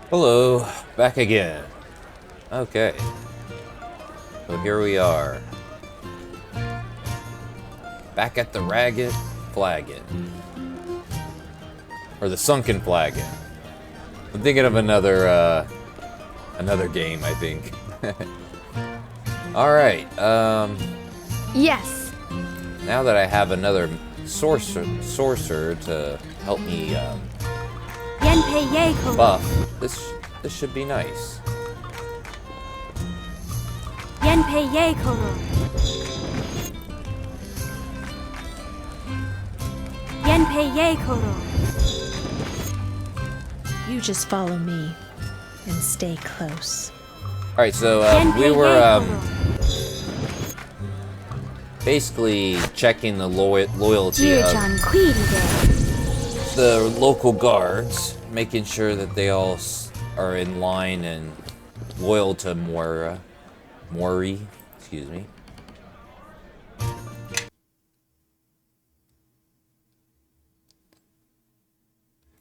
Hello, back again. Okay, so here we are. Back at the Ragged Flagon. Or the Sunken Flagon. I'm thinking of another game, I think. Alright, Yes. now that I have another sorcerer to help me, buff, this should be nice. You just follow me and stay close. Alright, so we were basically checking the loyalty of the local guards, making sure that they all are in line and loyal to Mori, excuse me.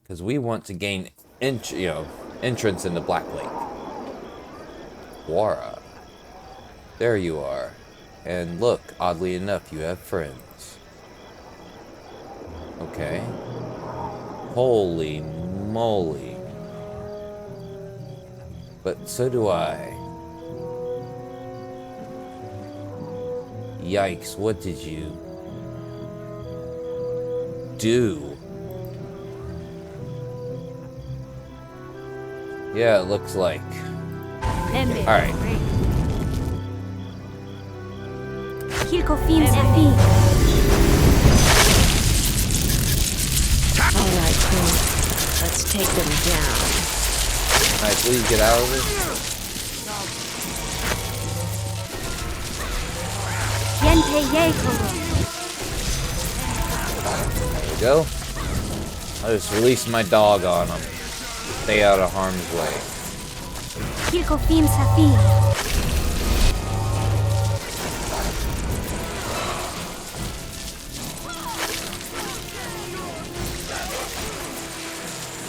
Because we want to gain entrance into Black Lake. Wara. There you are. And look, oddly enough, you have friends. Okay. Holy moly. But so do I. Yikes, what did you do? Yeah, it looks like. Alright. Alright, crew. Let's take them down. Can I please get out of this? There we go. I just released my dog on him. Stay out of harm's way.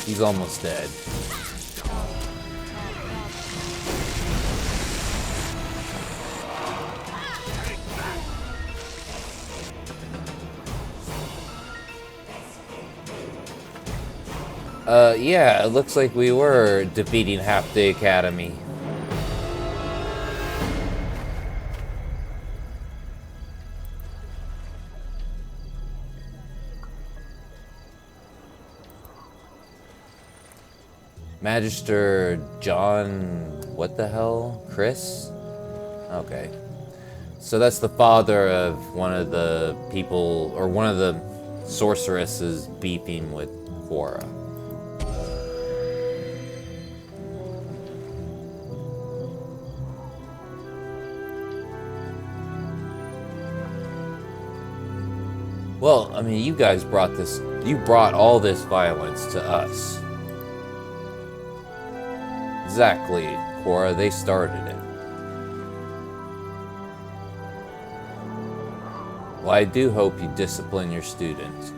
He's almost dead. Yeah, it looks like we were defeating half the academy. Magister John, what the hell? Chris? Okay. So that's the father of one of the people, or one of the sorceresses beefing with Quora. Well, I mean, you guys brought all this violence to us. Exactly, Quora, they started it. Well, I do hope you discipline your students.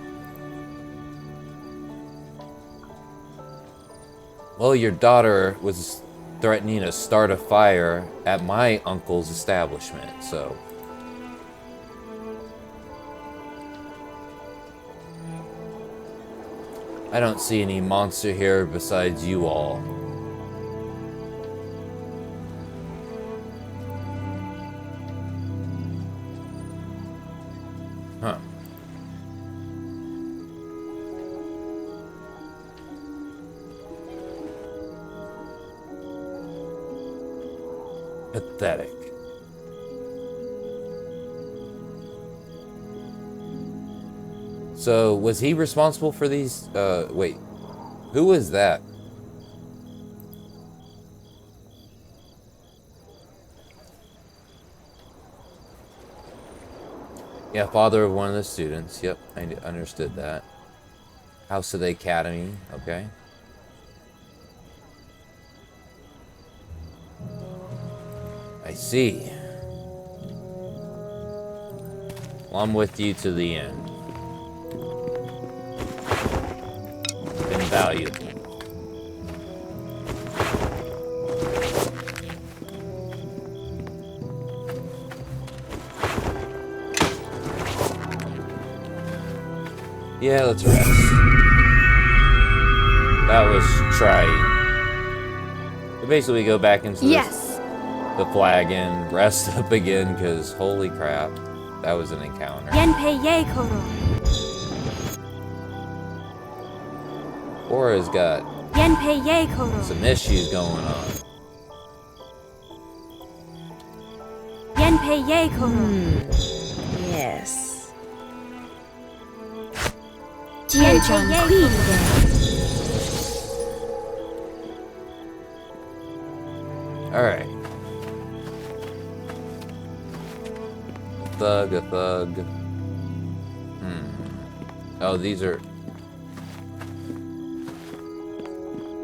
Well, your daughter was threatening to start a fire at my uncle's establishment, so... I don't see any monster here besides you all. Huh. Pathetic. So, was he responsible for these, wait. Who was that? Yeah, father of one of the students. Yep, I understood that. House of the Academy. Okay. I see. Well, I'm with you to the end. Invaluable. Yeah, let's rest. That was trying. We basically go back into the flag and rest up again, because holy crap, that was an encounter. Aura's got some issues going on. Yes. Alright. A thug. Oh, these are...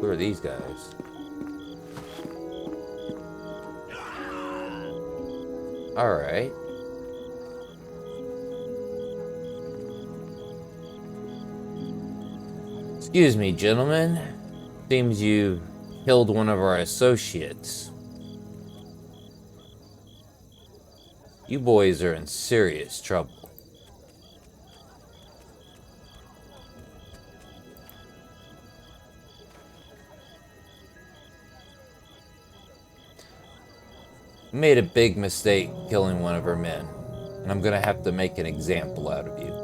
Who are these guys? Alright. Excuse me, gentlemen. Seems you killed one of our associates. You boys are in serious trouble. You made a big mistake killing one of our men, and I'm gonna have to make an example out of you.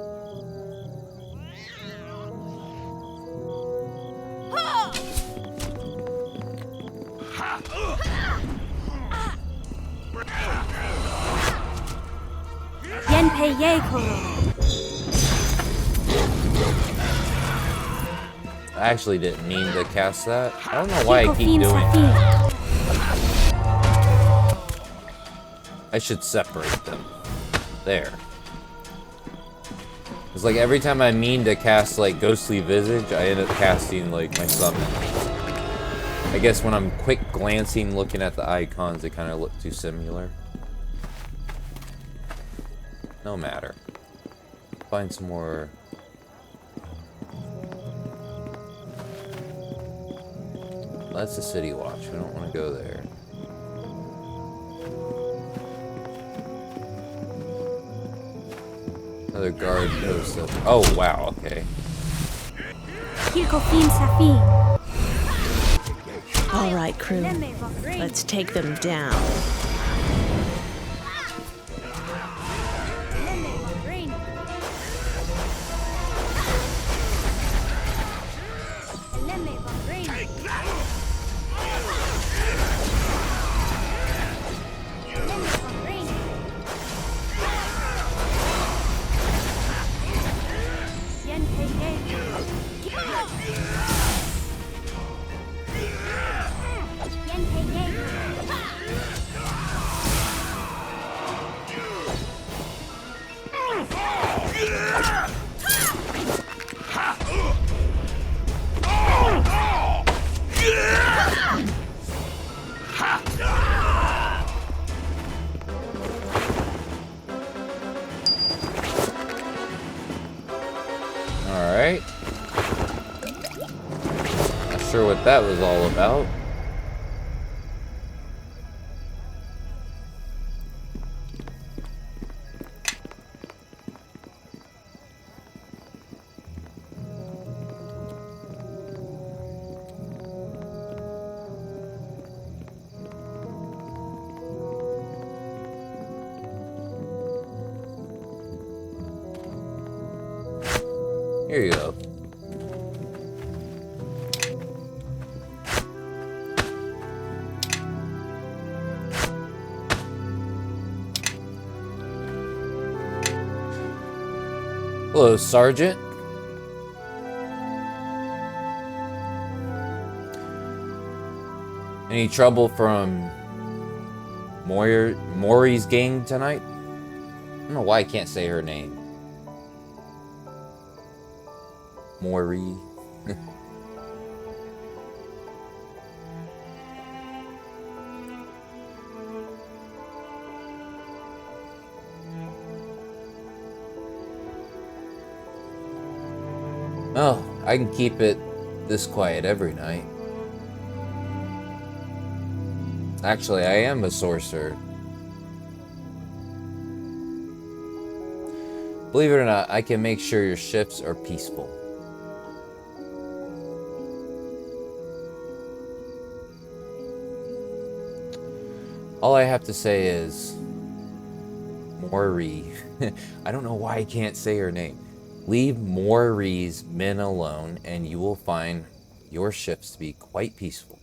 I actually didn't mean to cast that. I don't know why I keep doing that. I should separate them. There. It's like every time I mean to cast like Ghostly Visage, I end up casting like my summon. I guess when I'm quick glancing looking at the icons, they kind of look too similar. No matter. Find some more. That's the City Watch. We don't want to go there. Another guard post up. Oh, wow, okay. All right, crew. Let's take them down. Alright. Not sure what that was all about. Here you go. Hello, Sergeant. Any trouble from Maury's gang tonight? I don't know why I can't say her name. Maury. Oh, I can keep it this quiet every night. Actually, I am a sorcerer. Believe it or not, I can make sure your shifts are peaceful. All I have to say is, Mori. I don't know why I can't say her name. Leave Mori's men alone, and you will find your shifts to be quite peaceful.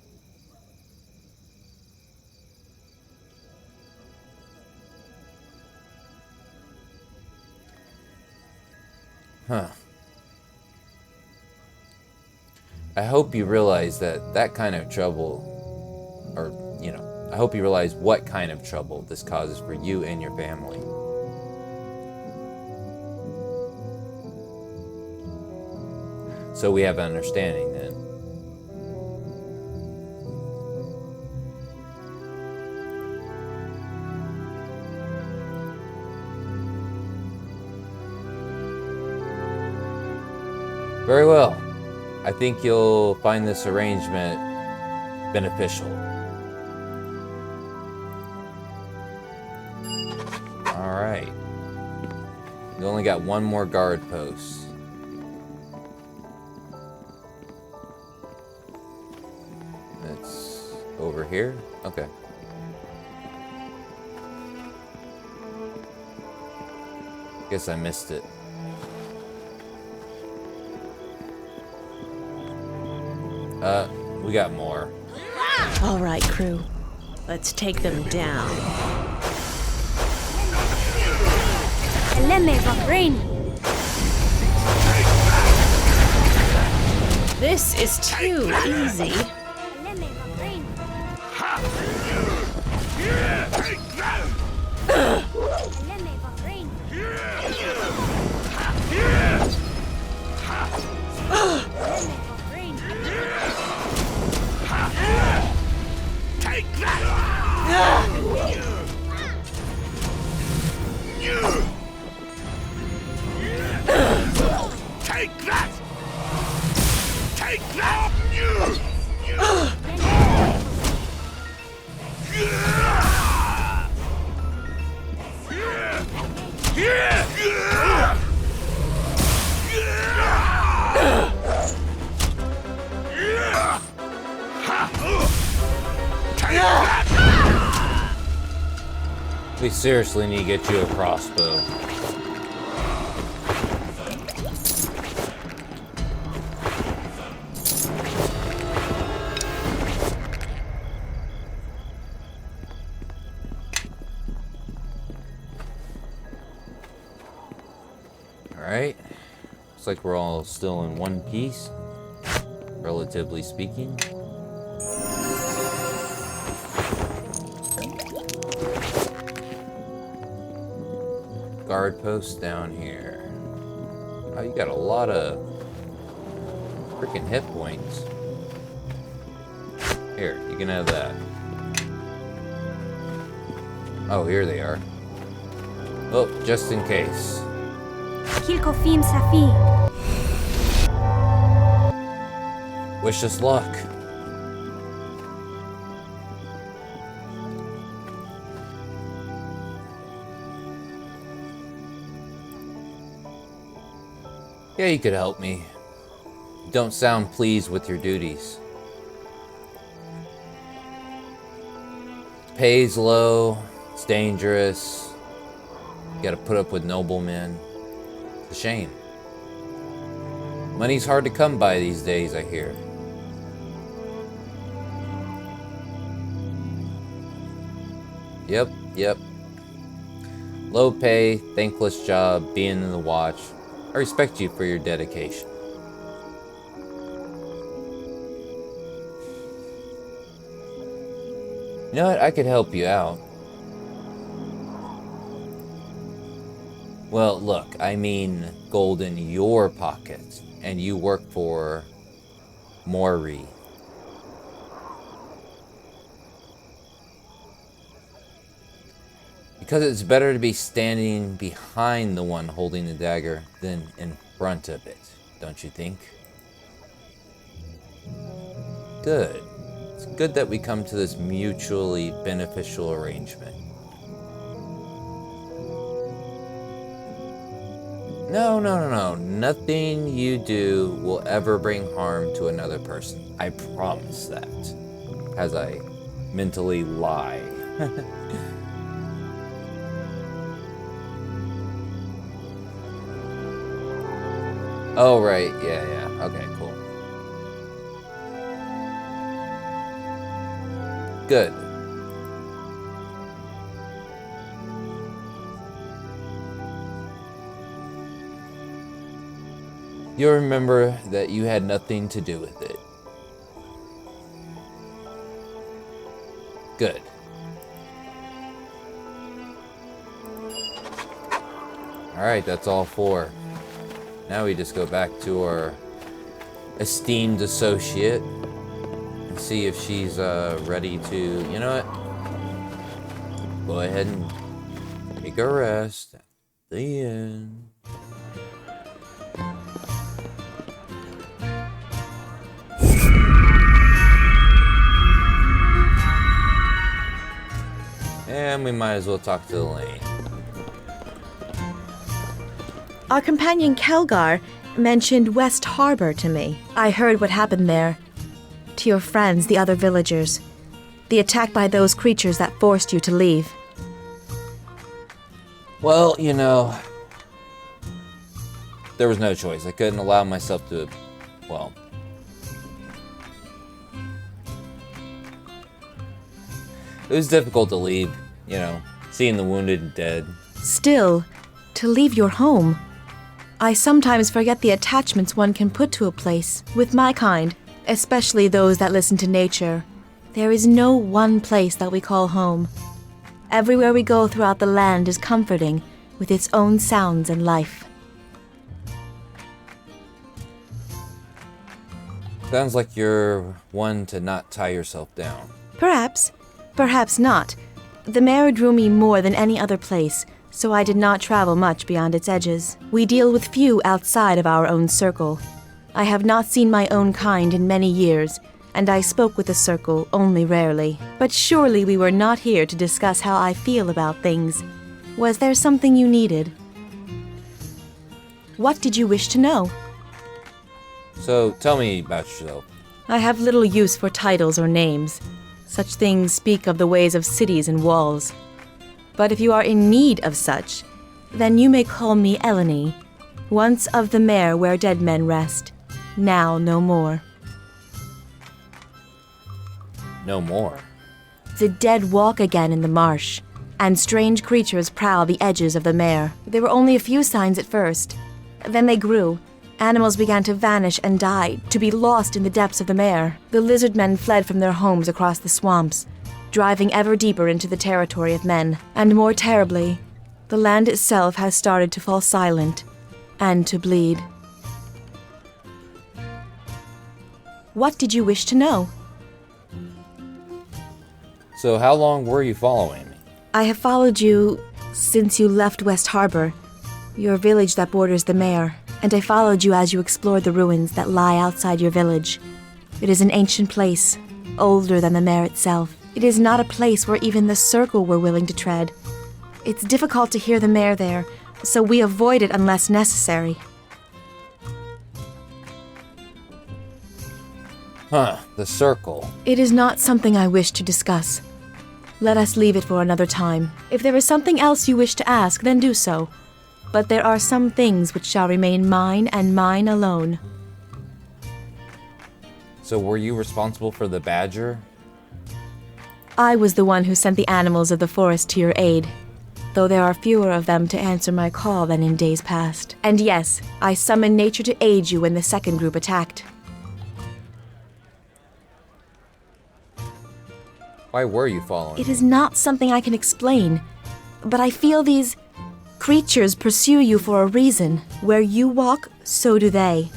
Huh. I hope you realize that kind of trouble, or, you know, I hope you realize what kind of trouble this causes for you and your family. So we have an understanding then. Very well. I think you'll find this arrangement beneficial. Alright. You only got one more guard post. It's over here? Okay. Guess I missed it. We got more. All right, crew. Let's take them down. This is too easy. We seriously need to get you a crossbow. Alright. Looks like we're all still in one piece, relatively speaking. Guard post down here. Oh, you got a lot of freaking hit points. Here, you can have that. Oh, here they are. Oh, just in case. Wish us luck. Yeah, you could help me. You don't sound pleased with your duties. Pay's low, it's dangerous. You gotta put up with noblemen. It's a shame. Money's hard to come by these days, I hear. Yep. Low pay, thankless job, being in the watch. I respect you for your dedication. You know what? I could help you out. Well, look, I mean gold in your pockets, and you work for Mori. Because it's better to be standing behind the one holding the dagger than in front of it, don't you think? Good. It's good that we come to this mutually beneficial arrangement. No. Nothing you do will ever bring harm to another person. I promise that. As I mentally lie. Oh, right. Yeah. Okay, cool. Good. You'll remember that you had nothing to do with it. Good. Alright, that's all 4. Now we just go back to our esteemed associate and see if she's ready to, you know what? Go ahead and take a rest. At the end. And we might as well talk to Elaine. Our companion Kelgar mentioned West Harbor to me. I heard what happened there. To your friends, the other villagers. The attack by those creatures that forced you to leave. Well, you know, there was no choice. I couldn't allow myself to, well... It was difficult to leave, you know, seeing the wounded and dead. Still, to leave your home. I sometimes forget the attachments one can put to a place. With my kind, especially those that listen to nature, there is no one place that we call home. Everywhere we go throughout the land is comforting, with its own sounds and life. Sounds like you're one to not tie yourself down. Perhaps. Perhaps not. The mare drew me more than any other place, so I did not travel much beyond its edges. We deal with few outside of our own circle. I have not seen my own kind in many years, and I spoke with the circle only rarely. But surely we were not here to discuss how I feel about things. Was there something you needed? What did you wish to know? So, tell me about yourself. I have little use for titles or names. Such things speak of the ways of cities and walls. But if you are in need of such, then you may call me Eleni, once of the mare where dead men rest, now no more. No more? The dead walk again in the marsh, and strange creatures prowl the edges of the mare. There were only a few signs at first. Then they grew. Animals began to vanish and die, to be lost in the depths of the mare. The lizard men fled from their homes across the swamps, driving ever deeper into the territory of men. And more terribly, the land itself has started to fall silent and to bleed. What did you wish to know? So how long were you following me? I have followed you since you left West Harbor, your village that borders the mare. And I followed you as you explored the ruins that lie outside your village. It is an ancient place, older than the mare itself. It is not a place where even the circle were willing to tread. It's difficult to hear the mare there, so we avoid it unless necessary. The circle. It is not something I wish to discuss. Let us leave it for another time. If there is something else you wish to ask, then do so. But there are some things which shall remain mine and mine alone. So were you responsible for the badger? I was the one who sent the animals of the forest to your aid, though there are fewer of them to answer my call than in days past. And yes, I summoned nature to aid you when the second group attacked. Why were you following It me? is not something I can explain, but I feel these creatures pursue you for a reason. Where you walk, so do they.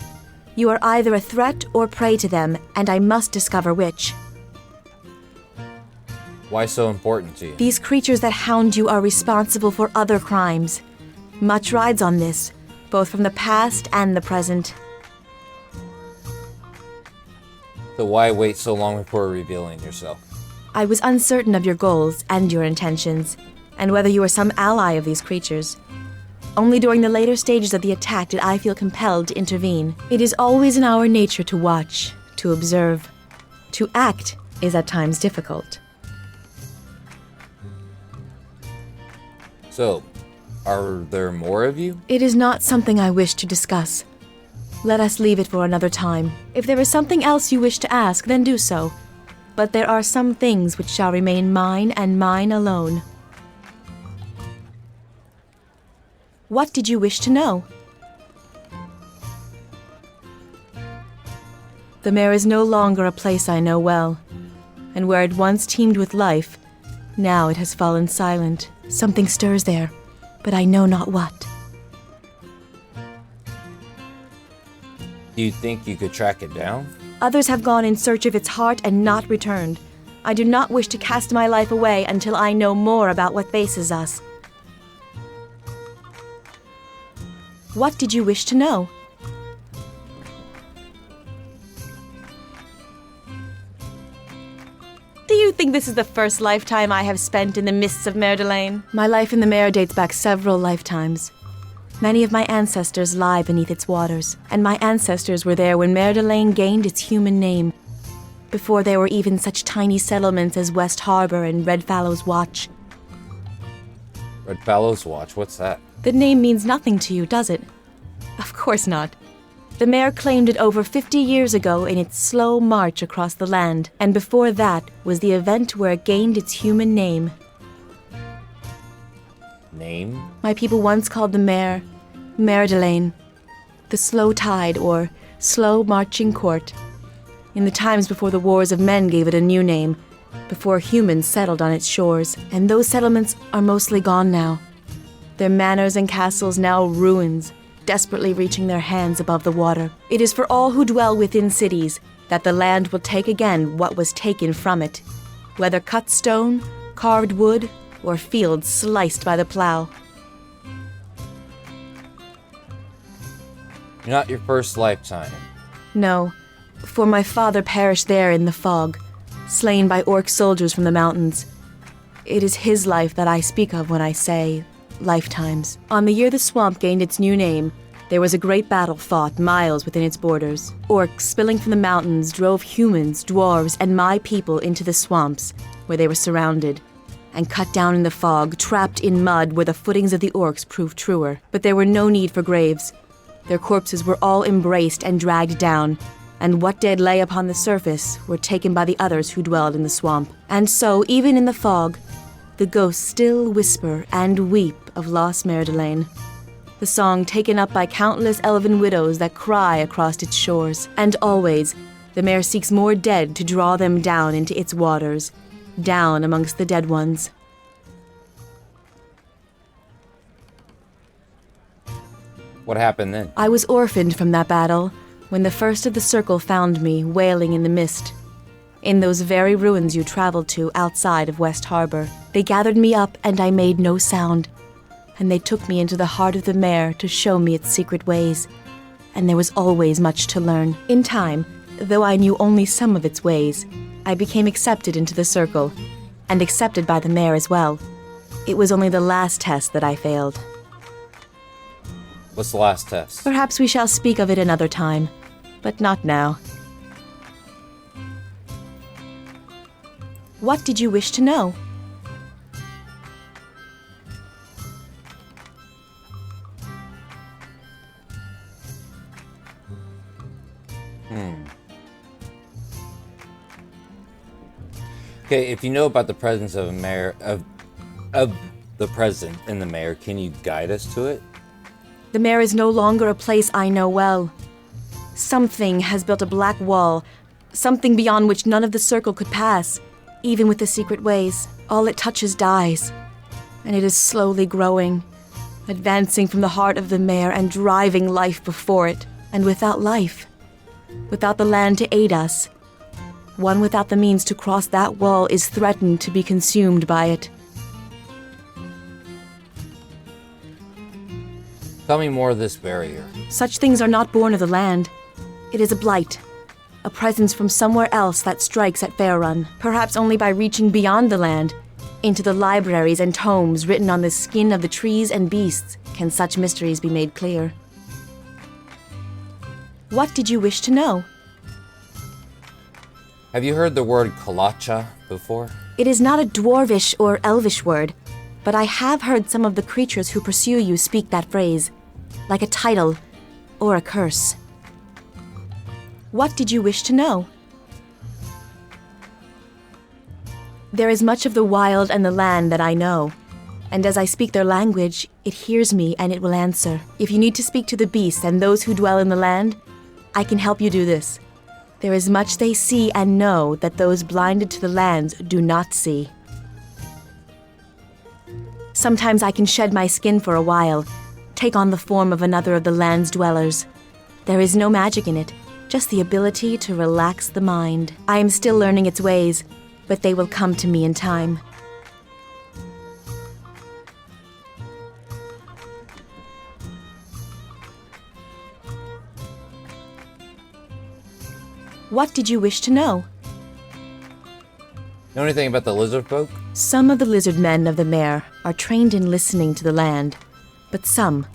You are either a threat or prey to them, and I must discover which. Why so important to you? These creatures that hound you are responsible for other crimes. Much rides on this, both from the past and the present. So why wait so long before revealing yourself? I was uncertain of your goals and your intentions, and whether you were some ally of these creatures. Only during the later stages of the attack did I feel compelled to intervene. It is always in our nature to watch, to observe. To act is at times difficult. So, are there more of you? It is not something I wish to discuss. Let us leave it for another time. If there is something else you wish to ask, then do so. But there are some things which shall remain mine and mine alone. What did you wish to know? The mare is no longer a place I know well, and where it once teemed with life, now it has fallen silent. Something stirs there, but I know not what. Do you think you could track it down? Others have gone in search of its heart and not returned. I do not wish to cast my life away until I know more about what faces us. What did you wish to know? Do you think this is the first lifetime I have spent in the mists of Mer de Lane? My life in the Mare dates back several lifetimes. Many of my ancestors lie beneath its waters, and my ancestors were there when Mer de Lane gained its human name, before there were even such tiny settlements as West Harbor and Red Fallow's Watch. Red Fallow's Watch, what's that? The name means nothing to you, does it? Of course not. The mare claimed it over 50 years ago in its slow march across the land, and before that was the event where it gained its human name. Name? My people once called the mare Mer de Lane, the slow tide or slow marching court. In the times before the wars of men gave it a new name, before humans settled on its shores, and those settlements are mostly gone now. Their manors and castles now ruins, desperately reaching their hands above the water. It is for all who dwell within cities that the land will take again what was taken from it, whether cut stone, carved wood, or fields sliced by the plow. Not your first lifetime. No, for my father perished there in the fog, slain by orc soldiers from the mountains. It is his life that I speak of when I say lifetimes. On the year the swamp gained its new name, there was a great battle fought miles within its borders. Orcs spilling from the mountains drove humans, dwarves, and my people into the swamps, where they were surrounded, and cut down in the fog, trapped in mud where the footings of the orcs proved truer. But there were no need for graves. Their corpses were all embraced and dragged down, and what dead lay upon the surface were taken by the others who dwelled in the swamp. And so, even in the fog, the ghosts still whisper and weep of lost Mer de Lane, the song taken up by countless elven widows that cry across its shores. And always, the mare seeks more dead to draw them down into its waters, down amongst the dead ones. What happened then? I was orphaned from that battle, when the first of the circle found me, wailing in the mist. In those very ruins you traveled to outside of West Harbor, they gathered me up and I made no sound. And they took me into the heart of the mare to show me its secret ways. And there was always much to learn. In time, though I knew only some of its ways, I became accepted into the circle, and accepted by the mare as well. It was only the last test that I failed. What's the last test? Perhaps we shall speak of it another time, but not now. What did you wish to know? Okay, if you know about the presence of a mare of the present in the mare, can you guide us to it? The mare is no longer a place I know well. Something has built a black wall, something beyond which none of the circle could pass, even with the secret ways. All it touches dies, and it is slowly growing, advancing from the heart of the mare and driving life before it. And without life, without the land to aid us, one without the means to cross that wall is threatened to be consumed by it. Tell me more of this barrier. Such things are not born of the land. It is a blight, a presence from somewhere else that strikes at Faerun. Perhaps only by reaching beyond the land, Into the libraries and tomes written on the skin of the trees and beasts can such mysteries be made clear. What did you wish to know? Have you heard the word Kalacha before? It is not a dwarvish or elvish word, but I have heard some of the creatures who pursue you speak that phrase, like a title or a curse. What did you wish to know? There is much of the wild and the land that I know, and as I speak their language, it hears me and it will answer. If you need to speak to the beasts and those who dwell in the land, I can help you do this. There is much they see and know that those blinded to the lands do not see. Sometimes I can shed my skin for a while, take on the form of another of the land's dwellers. There is no magic in it, just the ability to relax the mind. I am still learning its ways, but they will come to me in time. What did you wish to know? Know anything about the lizard folk? Some of the lizard men of the mare are trained in listening to the land, but some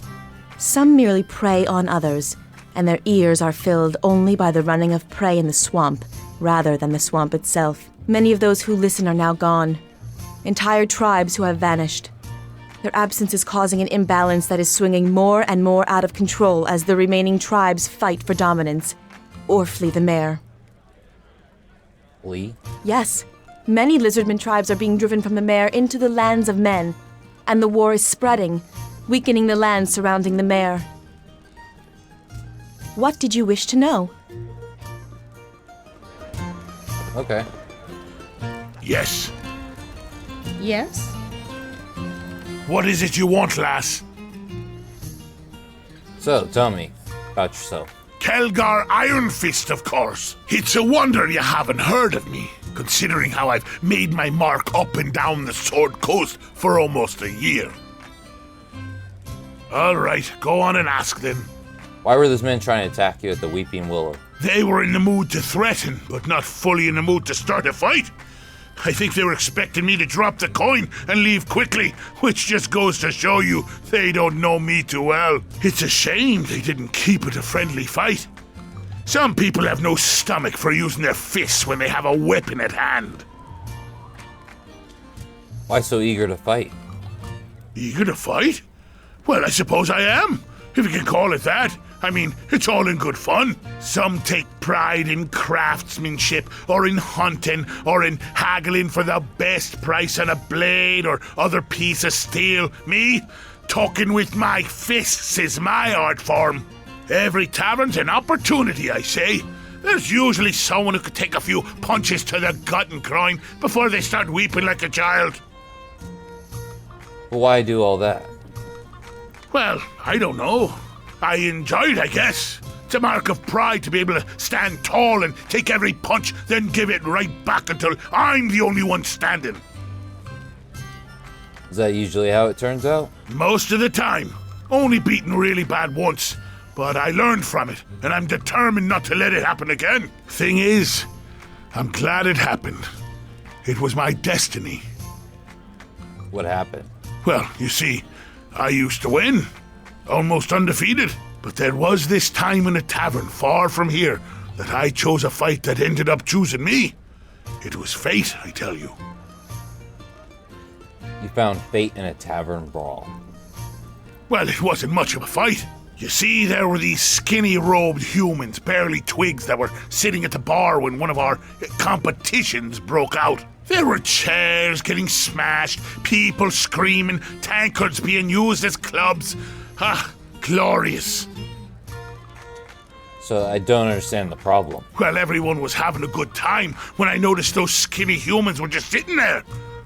merely prey on others, and their ears are filled only by the running of prey in the swamp, rather than the swamp itself. Many of those who listen are now gone, entire tribes who have vanished. Their absence is causing an imbalance that is swinging more and more out of control as the remaining tribes fight for dominance, or flee the mare. Lee? Yes, many lizardman tribes are being driven from the mare into the lands of men, and the war is spreading, weakening the lands surrounding the mare. What did you wish to know? Okay. Yes. Yes? What is it you want, lass? So, tell me about yourself. Kelgar Iron Fist, of course. It's a wonder you haven't heard of me, considering how I've made my mark up and down the Sword Coast for almost a year. All right, go on and ask them. Why were those men trying to attack you at the Weeping Willow? They were in the mood to threaten, but not fully in the mood to start a fight. I think they were expecting me to drop the coin and leave quickly, which just goes to show you they don't know me too well. It's a shame they didn't keep it a friendly fight. Some people have no stomach for using their fists when they have a weapon at hand. Why so eager to fight? Eager to fight? Well, I suppose I am, if you can call it that. I mean, it's all in good fun. Some take pride in craftsmanship, or in hunting, or in haggling for the best price on a blade or other piece of steel. Me, talking with my fists is my art form. Every tavern's an opportunity, I say. There's usually someone who could take a few punches to the gut and groin before they start weeping like a child. But why do all that? Well, I don't know. I enjoy it, I guess. It's a mark of pride to be able to stand tall and take every punch, then give it right back until I'm the only one standing. Is that usually how it turns out? Most of the time. Only beaten really bad once. But I learned from it, and I'm determined not to let it happen again. Thing is, I'm glad it happened. It was my destiny. What happened? Well, you see, I used to win. Almost undefeated. But there was this time in a tavern far from here that I chose a fight that ended up choosing me. It was fate, I tell you. You found fate in a tavern brawl. Well, it wasn't much of a fight. You see, there were these skinny-robed humans, barely twigs, that were sitting at the bar when one of our competitions broke out. There were chairs getting smashed, people screaming, tankards being used as clubs. Ah, glorious. So I don't understand the problem. Well, everyone was having a good time when I noticed those skinny humans were just sitting there,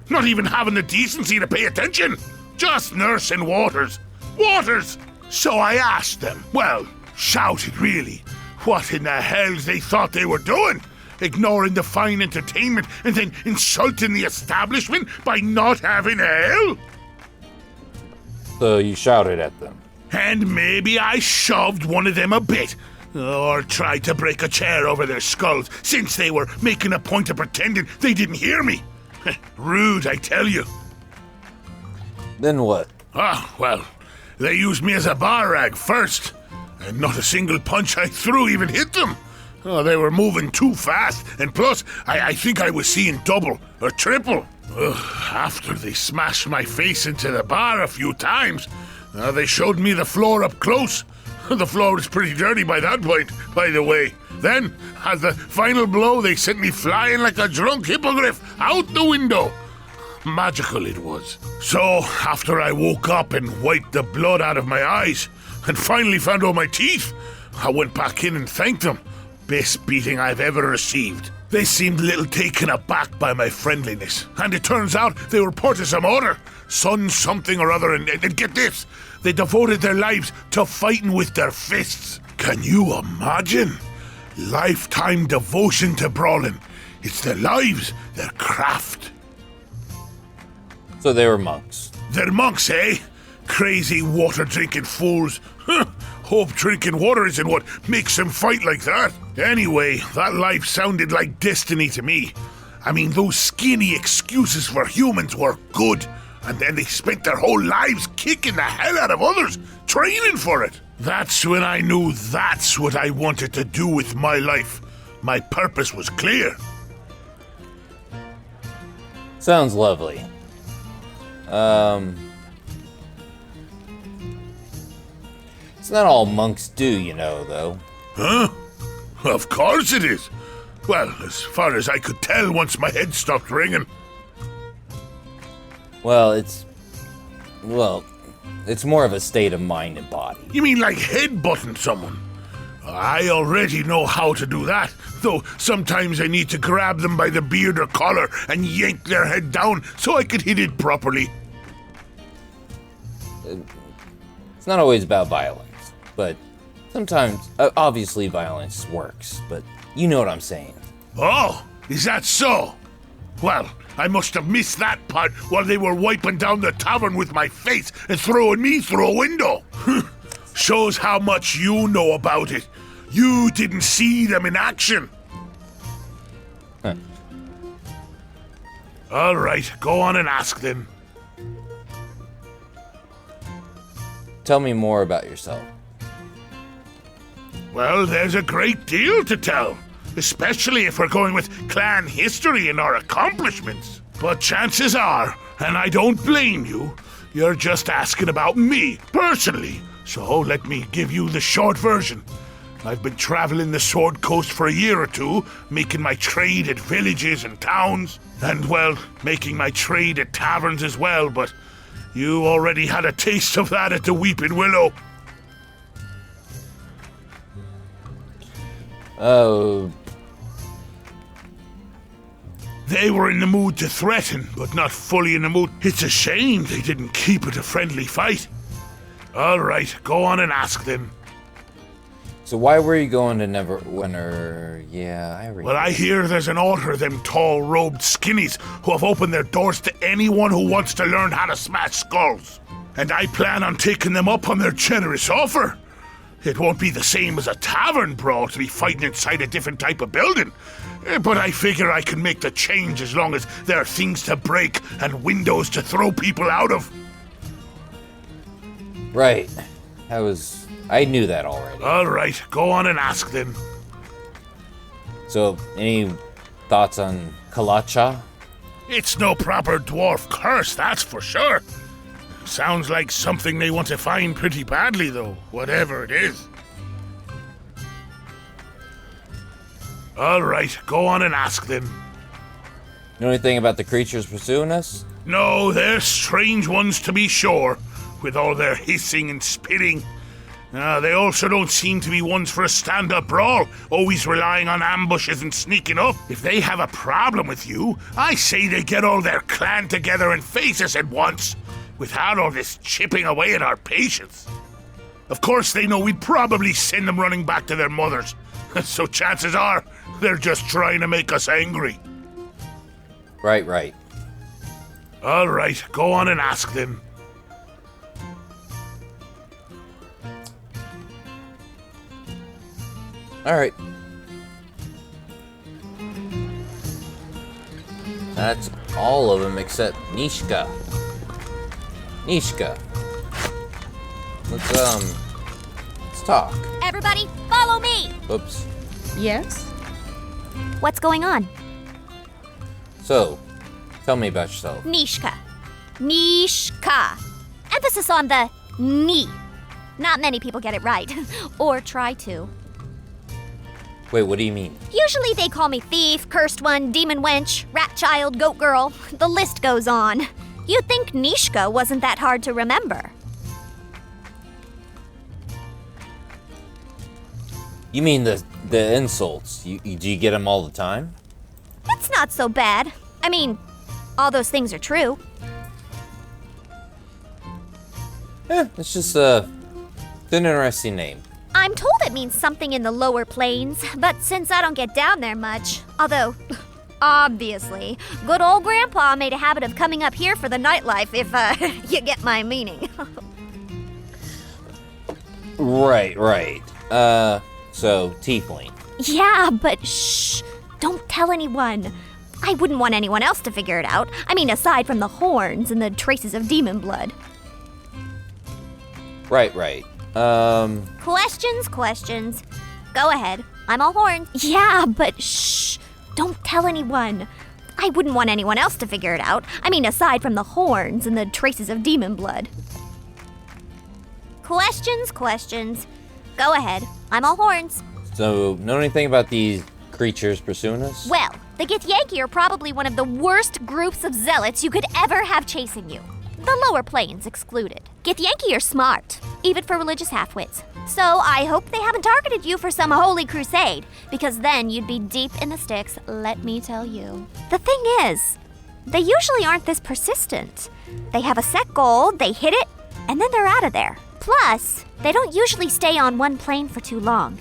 not even having the decency to pay attention, just nursing waters. Waters! So I asked them, well, shouted really, what in the hell they thought they were doing, ignoring the fine entertainment and then insulting the establishment by not having ale? So you shouted at them. And maybe I shoved one of them a bit, or tried to break a chair over their skulls, since they were making a point of pretending they didn't hear me. Rude, I tell you. Then what? Ah, well, they used me as a bar rag first, and not a single punch I threw even hit them. Oh, they were moving too fast, and plus, I think I was seeing double or triple. After they smashed my face into the bar a few times, they showed me the floor up close. The floor was pretty dirty by that point, by the way. Then, as the final blow, they sent me flying like a drunk hippogriff out the window. Magical it was. So, after I woke up and wiped the blood out of my eyes, and finally found all my teeth, I went back in and thanked them. Best beating I've ever received. They seemed a little taken aback by my friendliness, and it turns out they were part of some order, son something or other, and get this, they devoted their lives to fighting with their fists. Can you imagine? Lifetime devotion to brawling. It's their lives, their craft. So they were monks. They're monks, eh? Crazy water-drinking fools. Hope drinking water isn't what makes them fight like that. Anyway, that life sounded like destiny to me. I mean, those skinny excuses for humans were good, and then they spent their whole lives kicking the hell out of others, training for it. That's when I knew that's what I wanted to do with my life. My purpose was clear. Sounds lovely. It's not all monks do, you know, though. Huh? Of course it is. Well, as far as I could tell once my head stopped ringing. Well, it's more of a state of mind and body. You mean like headbutting someone? I already know how to do that, though sometimes I need to grab them by the beard or collar and yank their head down so I could hit it properly. It's not always about violence, but sometimes, obviously violence works, but you know what I'm saying. Oh, is that so? Well, I must have missed that part while they were wiping down the tavern with my face and throwing me through a window. Shows how much you know about it. You didn't see them in action. Huh. All right, go on and ask them. Tell me more about yourself. Well, there's a great deal to tell, especially if we're going with clan history and our accomplishments. But chances are, and I don't blame you, you're just asking about me, personally. So let me give you the short version. I've been traveling the Sword Coast for a year or two, making my trade at villages and towns, and, well, making my trade at taverns as well, but you already had a taste of that at the Weeping Willow. Oh. They were in the mood to threaten, but not fully in the mood. It's a shame they didn't keep it a friendly fight. All right, go on and ask them. So why were you going to Neverwinter? Yeah, I read. Well, I hear there's an order of them tall-robed skinnies who have opened their doors to anyone who wants to learn how to smash skulls. And I plan on taking them up on their generous offer. It won't be the same as a tavern brawl to be fighting inside a different type of building. But I figure I can make the change as long as there are things to break and windows to throw people out of. Right. I knew that already. All right, go on and ask them. So, any thoughts on Kalacha? It's no proper dwarf curse, that's for sure. Sounds like something they want to find pretty badly, though, whatever it is. All right, go on and ask them. Know anything about the creatures pursuing us? No, they're strange ones to be sure, with all their hissing and spitting. They also don't seem to be ones for a stand-up brawl, always relying on ambushes and sneaking up. If they have a problem with you, I say they get all their clan together and face us at once, without all this chipping away at our patience. Of course, they know we'd probably send them running back to their mothers, so chances are they're just trying to make us angry. Right. All right, go on and ask them. All right. That's all of them except Nishka. Nishka. Let's talk. Everybody, follow me! Oops. Yes? What's going on? So, tell me about yourself. Nishka. Nishka. Emphasis on the ni. Not many people get it right. Or try to. Wait, what do you mean? Usually they call me thief, cursed one, demon wench, rat child, goat girl. The list goes on. You'd think Nishka wasn't that hard to remember. You mean the insults? Do you get them all the time? It's not so bad. I mean, all those things are true. It's just it's an interesting name. I'm told it means something in the lower planes, but since I don't get down there much, although, obviously, good old Grandpa made a habit of coming up here for the nightlife, if you get my meaning. Right. So, tiefling. Yeah, but shh, don't tell anyone. I wouldn't want anyone else to figure it out. I mean, aside from the horns and the traces of demon blood. Right. Questions. Go ahead. I'm all horns. Yeah, but shh, don't tell anyone. I wouldn't want anyone else to figure it out. I mean, aside from the horns and the traces of demon blood. Questions. Go ahead. I'm all horns. So, know anything about these creatures pursuing us? Well, the Githyanki are probably one of the worst groups of zealots you could ever have chasing you. The lower planes excluded. Githyanki are smart, even for religious halfwits. So I hope they haven't targeted you for some holy crusade, because then you'd be deep in the sticks, let me tell you. The thing is, they usually aren't this persistent. They have a set goal, they hit it, and then they're out of there. Plus, they don't usually stay on one plane for too long.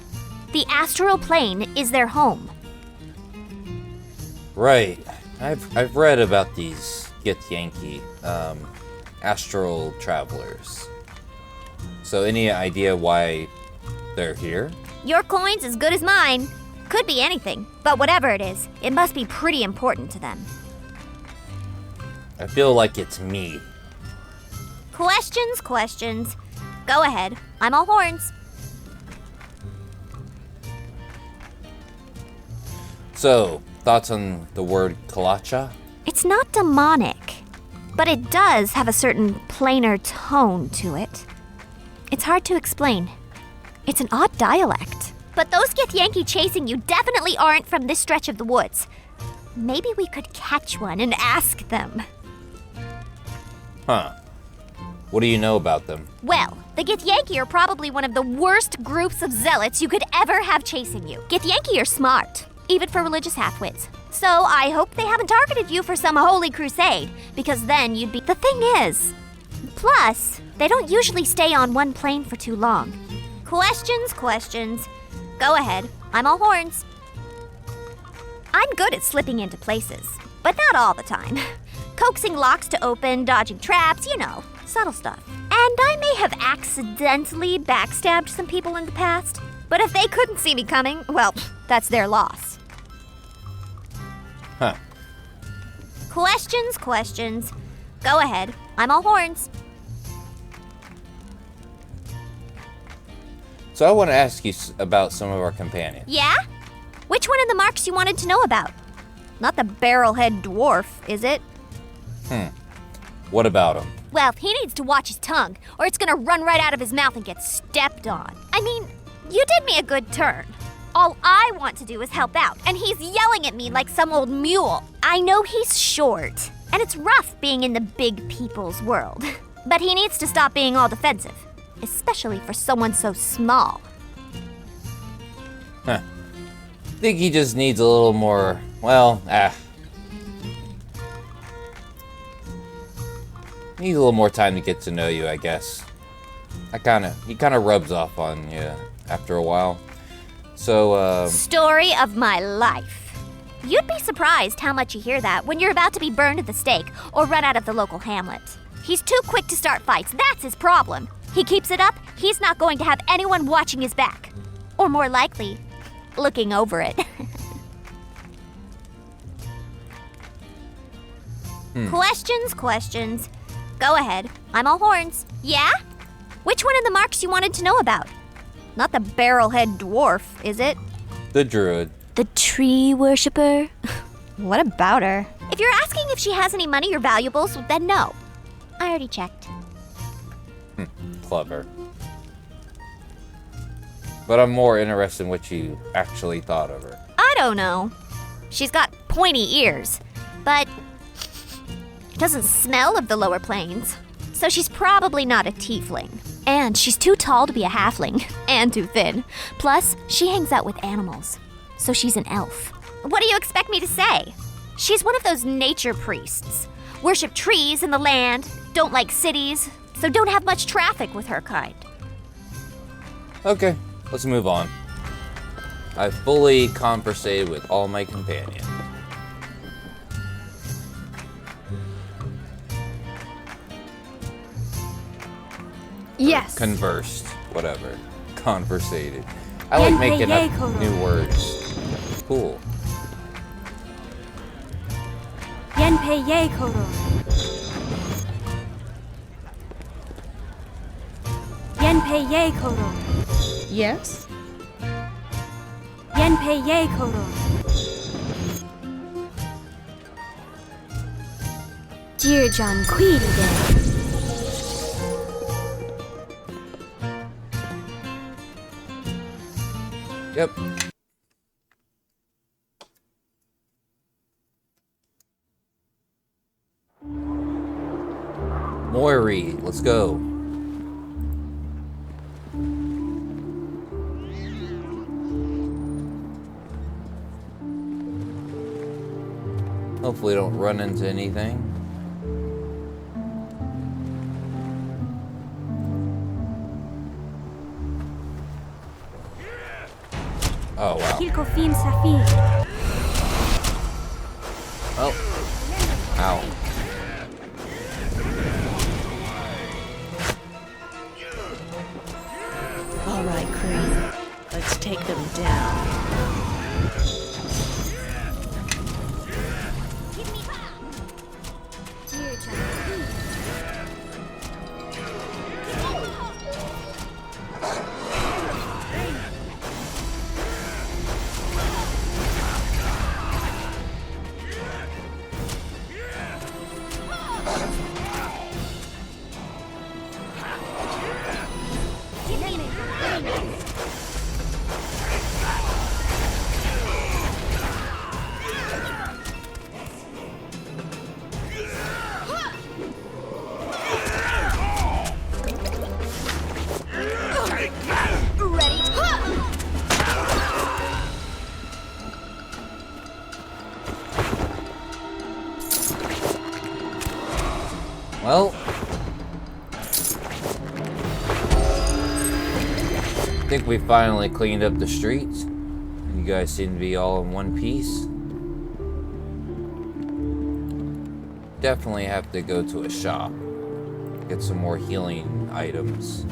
The astral plane is their home. Right. I've read about these Githyanki, astral travelers. So any idea why they're here? Your coin's as good as mine. Could be anything, but whatever it is, it must be pretty important to them. I feel like it's me. Questions. Go ahead. I'm all horns. So, thoughts on the word Kalacha? It's not demonic, but it does have a certain plainer tone to it. It's hard to explain. It's an odd dialect. But those Githyanki chasing you definitely aren't from this stretch of the woods. Maybe we could catch one and ask them. Huh. What do you know about them? Well, the Githyanki are probably one of the worst groups of zealots you could ever have chasing you. Githyanki are smart, even for religious halfwits. So I hope they haven't targeted you for some holy crusade, because then you'd be... The thing is, plus, they don't usually stay on one plane for too long. Questions. Go ahead. I'm all horns. I'm good at slipping into places, but not all the time. Coaxing locks to open, dodging traps, subtle stuff. And I may have accidentally backstabbed some people in the past, but if they couldn't see me coming, well, that's their loss. Huh. Questions. Go ahead. I'm all horns. So I want to ask you about some of our companions. Yeah? Which one of the marks you wanted to know about? Not the barrel-head dwarf, is it? What about them? Well, he needs to watch his tongue, or it's gonna run right out of his mouth and get stepped on. I mean, you did me a good turn. All I want to do is help out, and he's yelling at me like some old mule. I know he's short, and it's rough being in the big people's world. But he needs to stop being all defensive, especially for someone so small. Huh. Think he just needs a little more, needs a little more time to get to know you, I guess. He kind of rubs off on you after a while. So, Story of my life. You'd be surprised how much you hear that when you're about to be burned at the stake or run out of the local hamlet. He's too quick to start fights, that's his problem. He keeps it up, he's not going to have anyone watching his back. Or more likely, looking over it. Questions, questions. Go ahead. I'm all horns. Yeah? Which one of the marks you wanted to know about? Not the barrelhead dwarf, is it? The druid. The tree worshiper? What about her? If you're asking if she has any money or valuables, then no. I already checked. Clever. But I'm more interested in what you actually thought of her. I don't know. She's got pointy ears, but doesn't smell of the lower planes. So she's probably not a tiefling. And she's too tall to be a halfling, and too thin. Plus, she hangs out with animals. So she's an elf. What do you expect me to say? She's one of those nature priests. Worship trees and the land, don't like cities, so don't have much traffic with her kind. Okay, let's move on. I fully conversated with all my companions. Yes. Conversed, whatever. Conversated. I like making up new words. Cool. Yenpei Koro. Yenpei Koro. Yes. Yenpei Koro. Dear John Queedy. Yep. Moiri, let's go. Hopefully don't run into anything. Oh, wow. Kilkofim Safin. Oh. Ow. All right, Cream. Let's take them down. Dear John Queedy. Well, I think we finally cleaned up the streets. You guys seem to be all in one piece. Definitely have to go to a shop. Get some more healing items.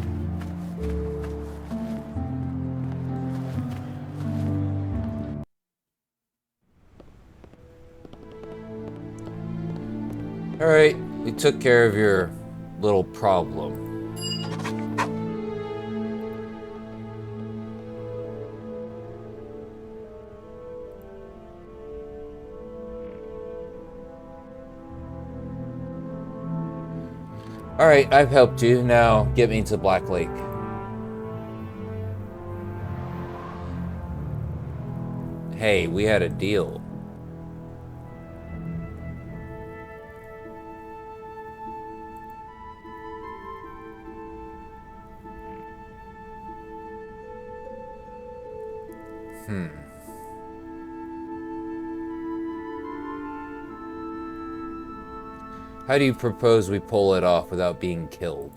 Alright, we took care of your little problem. Alright, I've helped you. Now get me to Black Lake. Hey, we had a deal. How do you propose we pull it off without being killed?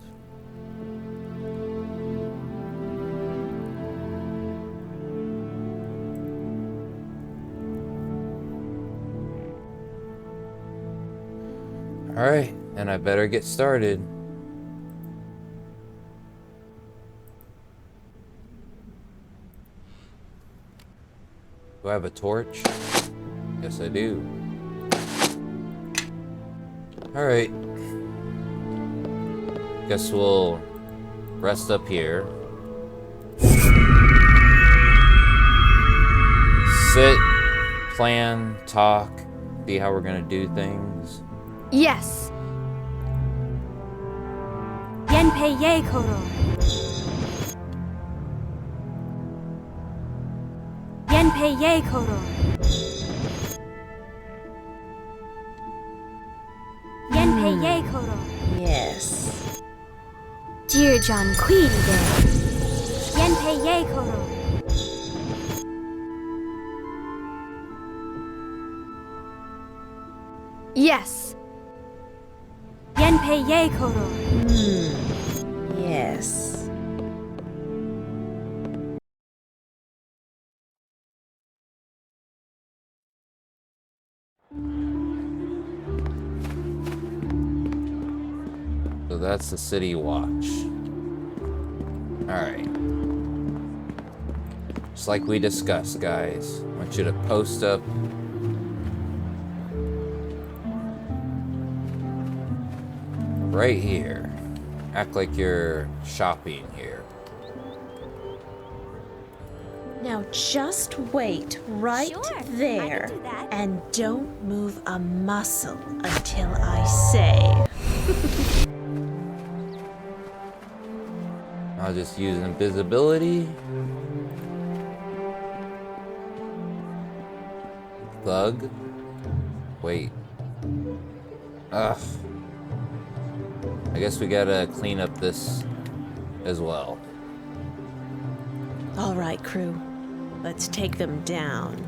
Alright, and I better get started. Do I have a torch? Yes, I do. Alright. Guess we'll rest up here. Sit, plan, talk, see how we're gonna do things. Yes. Yenpei ye koro. Yenpei ye koro. Yenpei ye koro. Yes. Dear John Queedy there. Yenpei ye koro. Yes. Yenpei ye koro. Yes. So that's the city watch. Alright. Just like we discussed, guys. I want you to post up. Right here. Act like you're shopping here. Now just wait right Sure, I can there do that. and don't move a muscle until I say. I'll just use invisibility. Thug. Wait. Ugh. I guess we gotta clean up this as well. All right, crew. Let's take them down.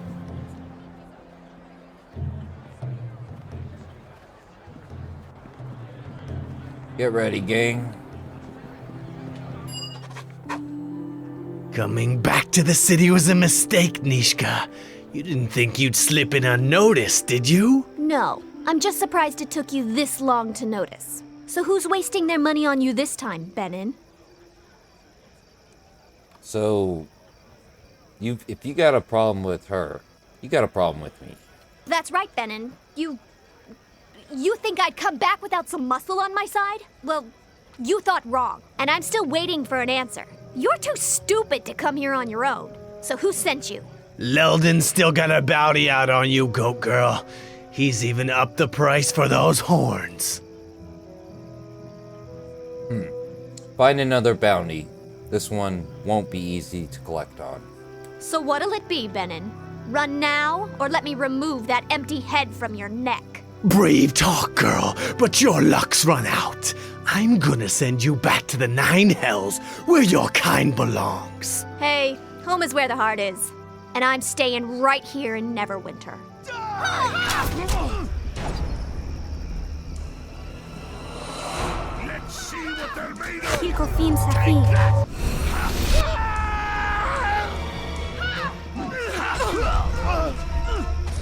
Get ready, gang. Coming back to the city was a mistake, Nishka. You didn't think you'd slip in unnoticed, did you? No, I'm just surprised it took you this long to notice. So who's wasting their money on you this time, Benin? So, if you got a problem with her, you got a problem with me. That's right, Benin. You think I'd come back without some muscle on my side? Well, you thought wrong, and I'm still waiting for an answer. You're too stupid to come here on your own. So who sent you? Leldon's still got a bounty out on you, goat girl. He's even upped the price for those horns. Find another bounty. This one won't be easy to collect on. So what'll it be, Benin? Run now, or let me remove that empty head from your neck? Brave talk, girl, but your luck's run out. I'm gonna send you back to the Nine Hells, where your kind belongs. Hey, home is where the heart is. And I'm staying right here in Neverwinter. Let's see what they're made of. Hilkofim Safi.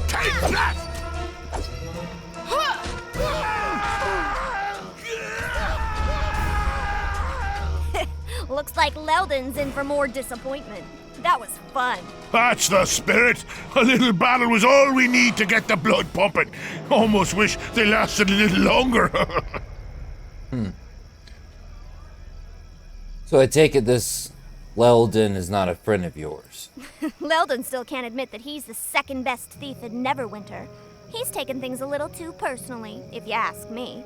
Take that! Looks like Leldon's in for more disappointment. That was fun. That's the spirit. A little battle was all we need to get the blood pumping. Almost wish they lasted a little longer. So I take it this Leldon is not a friend of yours. Leldon still can't admit that he's the second best thief in Neverwinter. He's taken things a little too personally, if you ask me.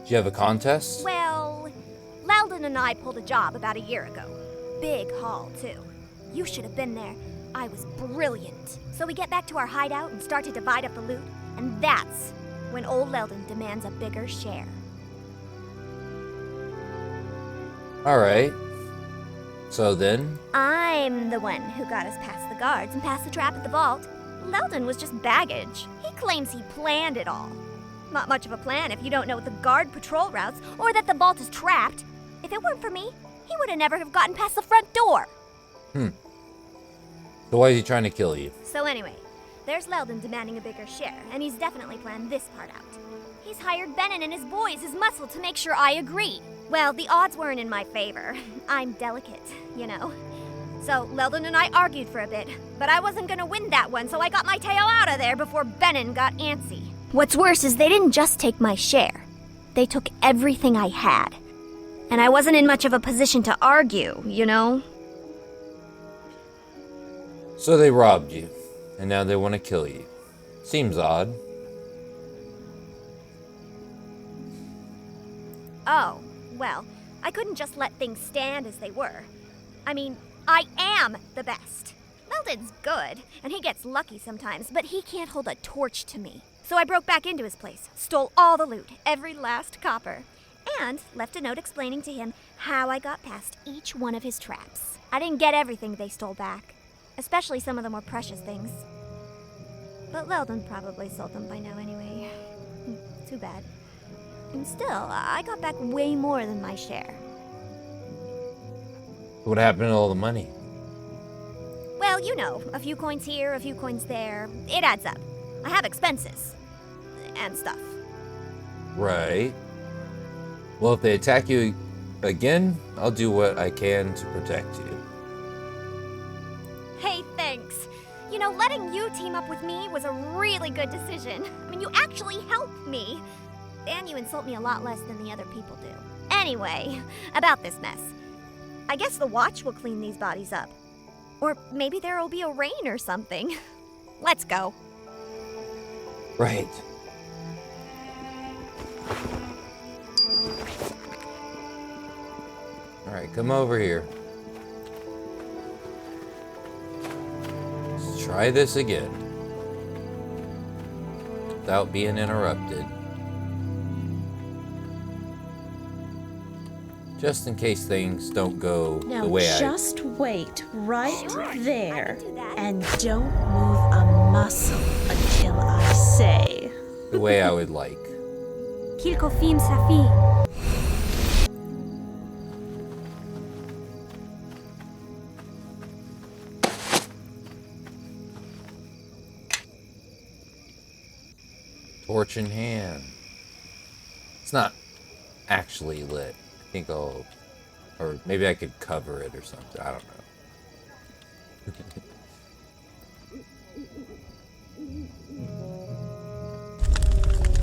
Do you have a contest? Well, Leldon and I pulled a job about a year ago. Big haul, too. You should have been there. I was brilliant. So we get back to our hideout and start to divide up the loot, and that's when old Leldon demands a bigger share. Alright. So then? I'm the one who got us past the guards and past the trap at the vault. Leldon was just baggage. He claims he planned it all. Not much of a plan if you don't know the guard patrol routes or that the vault is trapped. If it weren't for me, he would have never have gotten past the front door. So why is he trying to kill you? So anyway, there's Leldon demanding a bigger share, and he's definitely planned this part out. He's hired Benin and his boys as muscle to make sure I agree. Well, the odds weren't in my favor. I'm delicate, you know. So Leldon and I argued for a bit, but I wasn't gonna win that one, so I got my tail out of there before Benin got antsy. What's worse is they didn't just take my share. They took everything I had. And I wasn't in much of a position to argue, you know? So they robbed you, and now they want to kill you. Seems odd. Oh, well, I couldn't just let things stand as they were. I mean, I am the best. Weldon's good, and he gets lucky sometimes, but he can't hold a torch to me. So I broke back into his place, stole all the loot, every last copper, and left a note explaining to him how I got past each one of his traps. I didn't get everything they stole back, especially some of the more precious things. But Weldon probably sold them by now anyway. Too bad. And still, I got back way more than my share. What happened to all the money? Well, you know, a few coins here, a few coins there. It adds up. I have expenses. And stuff. Right. Well, if they attack you again, I'll do what I can to protect you. Hey, thanks. You know, letting you team up with me was a really good decision. I mean, you actually helped me. And you insult me a lot less than the other people do. Anyway, about this mess. I guess the watch will clean these bodies up. Or maybe there will be a rain or something. Let's go. Right. Alright, come over here. Let's try this again. Without being interrupted. Just in case things don't go Now the way just wait right there, I can do that. and don't move a muscle until I say. the way I would like. Kilkofim Safi. Torch in hand. It's not actually lit. I think I'll, or maybe I could cover it or something. I don't know.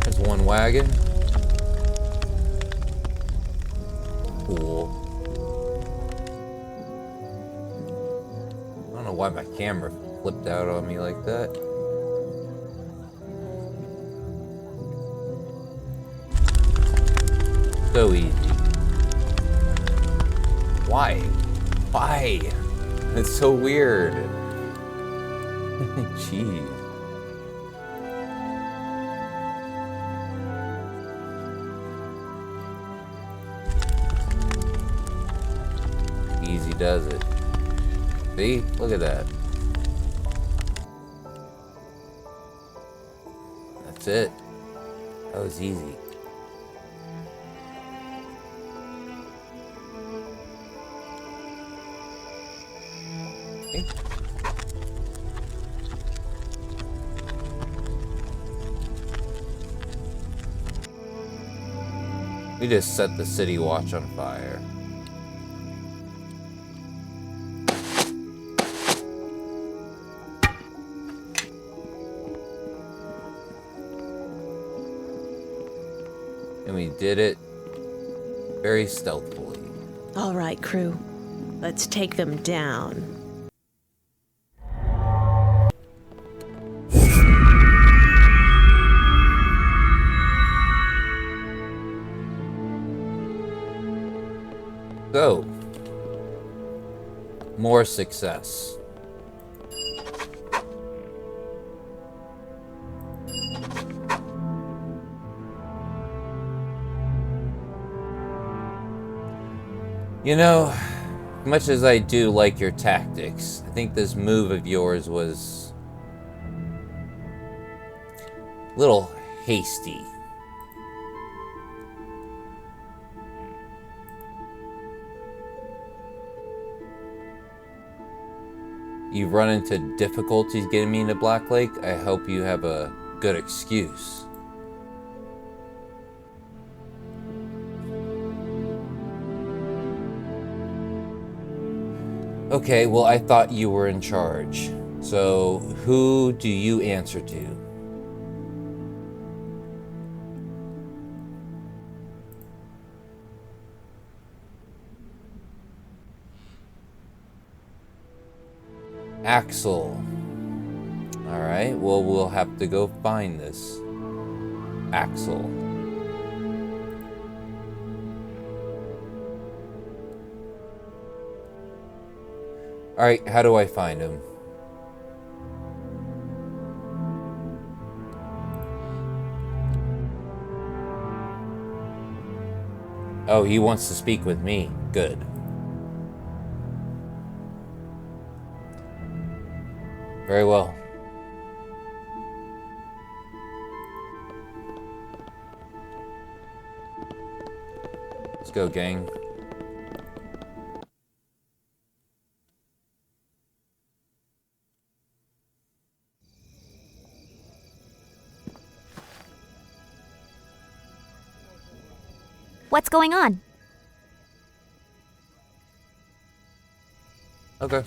There's one wagon. Cool. I don't know why my camera flipped out on me like that. So easy. Why? Why? It's so weird. Jeez. Easy does it. See? Look at that. That's it. That was easy. Okay. We just set the city watch on fire. And we did it very stealthily. All right, crew. Let's take them down. So, more success. You know, much as I do like your tactics, I think this move of yours was a little hasty. You've run into difficulties getting me into Black Lake. I hope you have a good excuse. Okay, well, I thought you were in charge. So, who do you answer to? Axel. Alright, well, we'll have to go find this Axel. Alright, how do I find him? Oh, he wants to speak with me. Good. Very well. Let's go, gang. What's going on? Okay.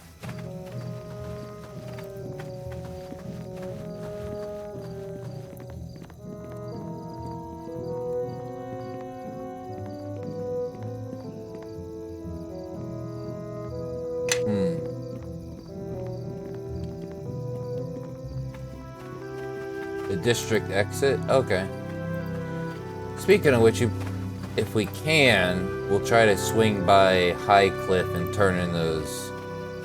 The district exit? Okay. Speaking of which, if we can, we'll try to swing by High Cliff and turn in those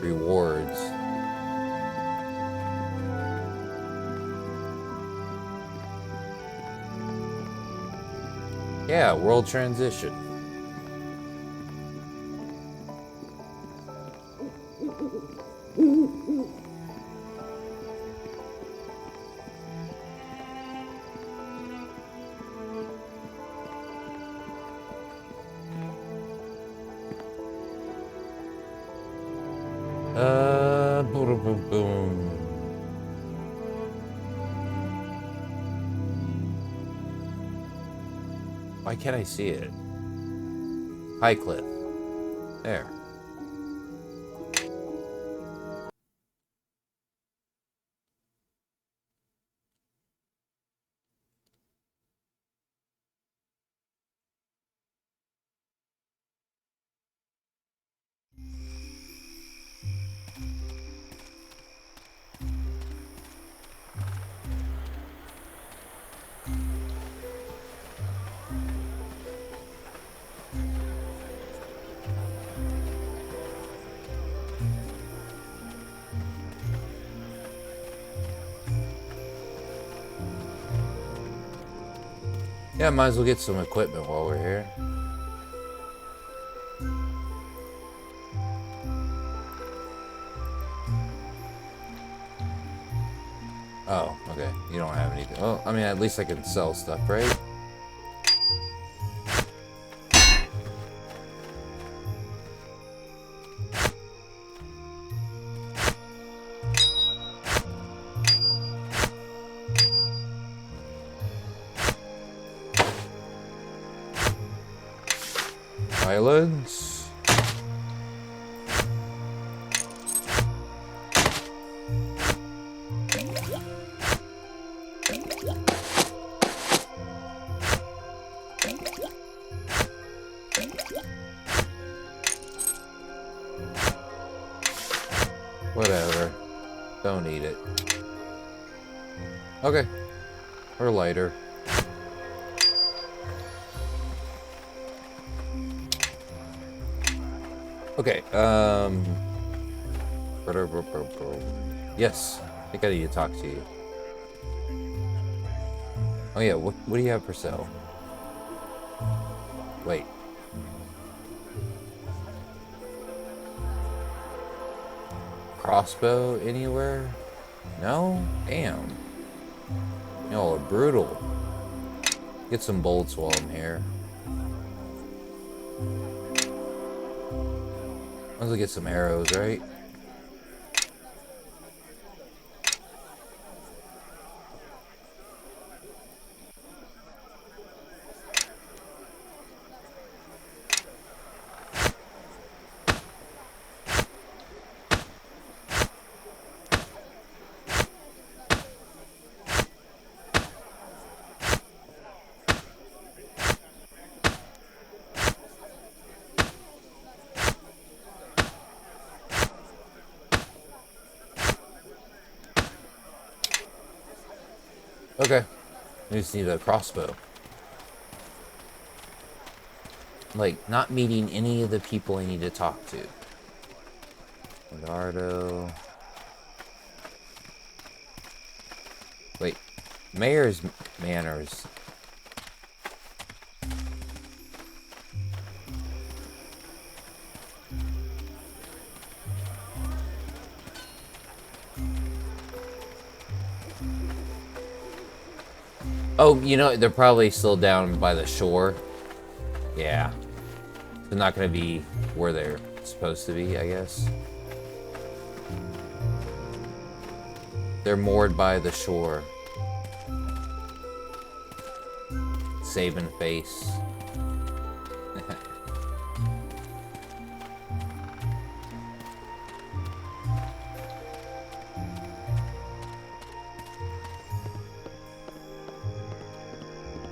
rewards. Yeah, world transition. Boom, boom, boom. Why can't I see it? High Cliff. There. Yeah, might as well get some equipment while we're here. Oh, okay. You don't have anything. Well, I mean, at least I can sell stuff, right? Silence. Whatever. Don't eat it. Okay. Or lighter. Okay, yes, I think I need to talk to you. Oh yeah, what do you have for sale? Wait. Crossbow anywhere? No? Damn. Y'all are brutal. Get some bolts while I'm here. Might as well get some arrows, right? Okay. We just need a crossbow. Like, not meeting any of the people I need to talk to. Eduardo. Wait. Mayor's Manners. Oh, you know, they're probably still down by the shore. Yeah. They're not going to be where they're supposed to be, I guess. They're moored by the shore. Saving face.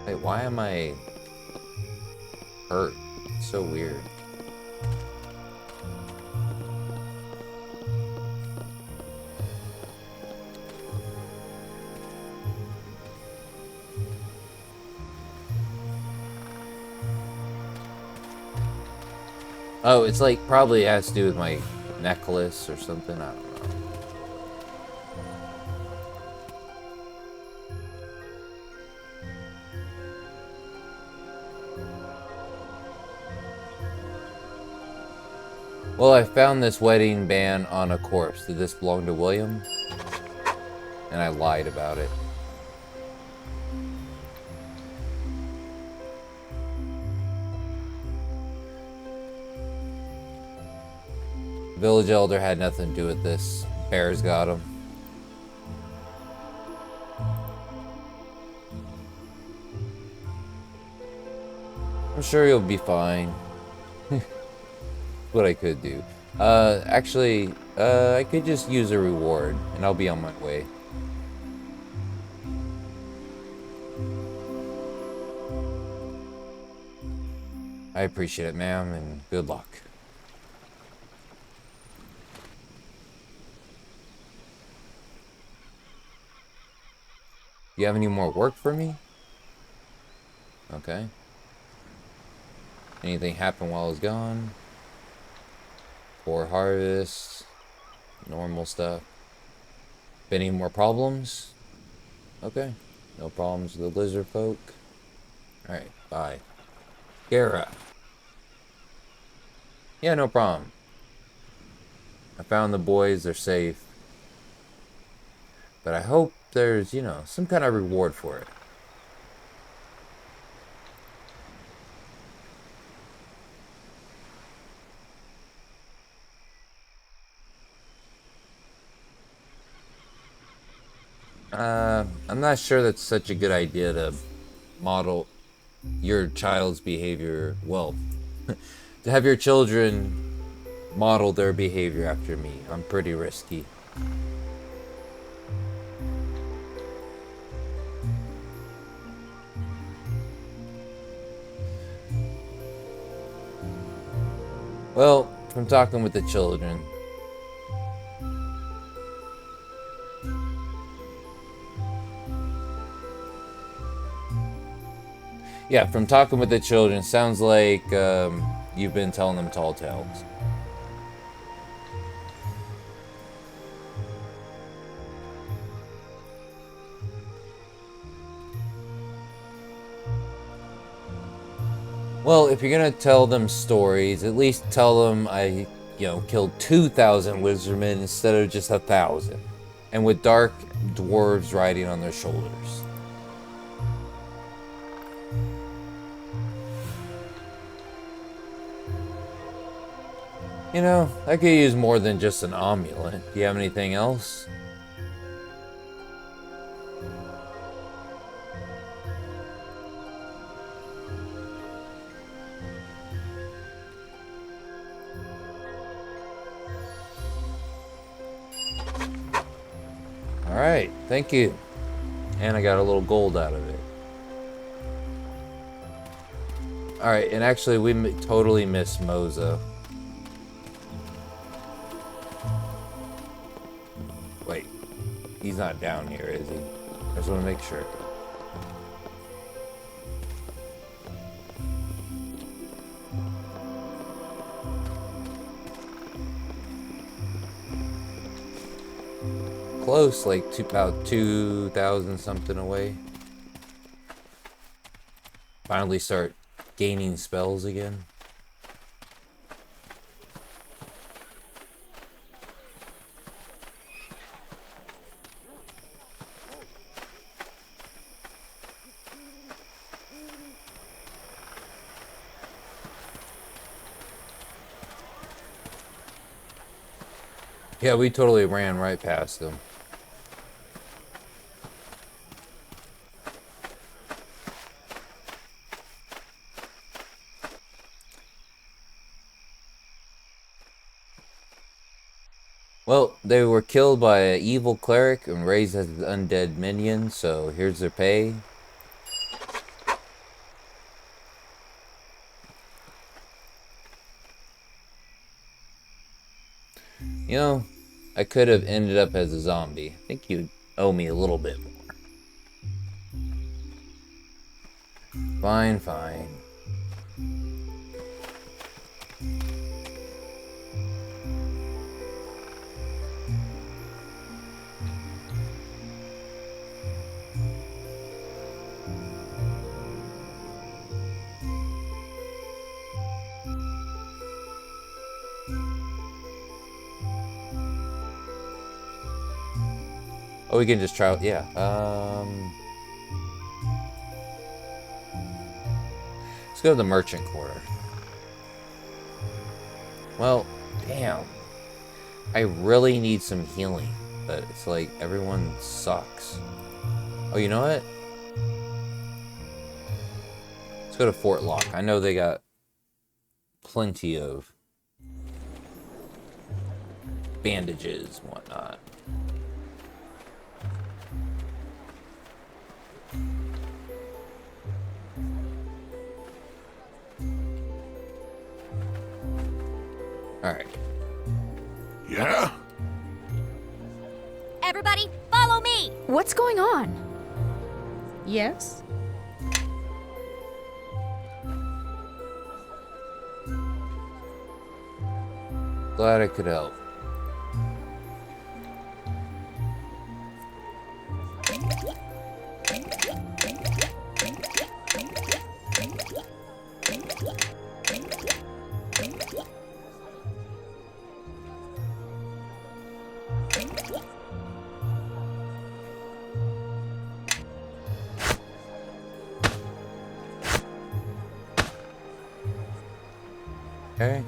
Wait, why am I hurt? It's so weird. Oh, it's like probably has to do with my necklace or something. I don't know. Well, I found this wedding band on a corpse. Did this belong to William? And I lied about it. Village elder had nothing to do with this. Bears got him. I'm sure you'll be fine. What I could do. Actually, I could just use a reward, and I'll be on my way. I appreciate it, ma'am, and good luck. You have any more work for me? Okay. Anything happen while I was gone? Poor harvest. Normal stuff. Any more problems? Okay. No problems with the lizard folk. Alright, bye. Gara. Yeah, no problem. I found the boys, they're safe. But I hope there's, you know, some kind of reward for it. I'm not sure that's such a good idea to model your child's behavior, well, to have your children model their behavior after me. I'm pretty risky. Well, from talking with the children, yeah, from talking with the children, sounds like you've been telling them tall tales. Well, if you're gonna tell them stories, at least tell them I, you know, killed 2,000 wizardmen instead of just 1,000. And with dark dwarves riding on their shoulders. You know, I could use more than just an amulet. Do you have anything else? Alright, thank you. And I got a little gold out of it. Alright, and actually we totally missed Moza. Wait, he's not down here, is he? I just want to make sure. Close, like about 2,000 something away. Finally start gaining spells again. Yeah, we totally ran right past them. Well, they were killed by an evil cleric and raised as an undead minion, so here's their pay. You know, I could have ended up as a zombie. I think you owe me a little bit more. Fine, fine. Oh, we can just try, yeah. Let's go to the merchant quarter. Well, damn. I really need some healing, but it's like everyone sucks. Oh, you know what? Let's go to Fort Lock. I know they got plenty of bandages and whatnot. Alright. Yeah? Everybody, follow me! What's going on? Yes? Glad I could help. Okay.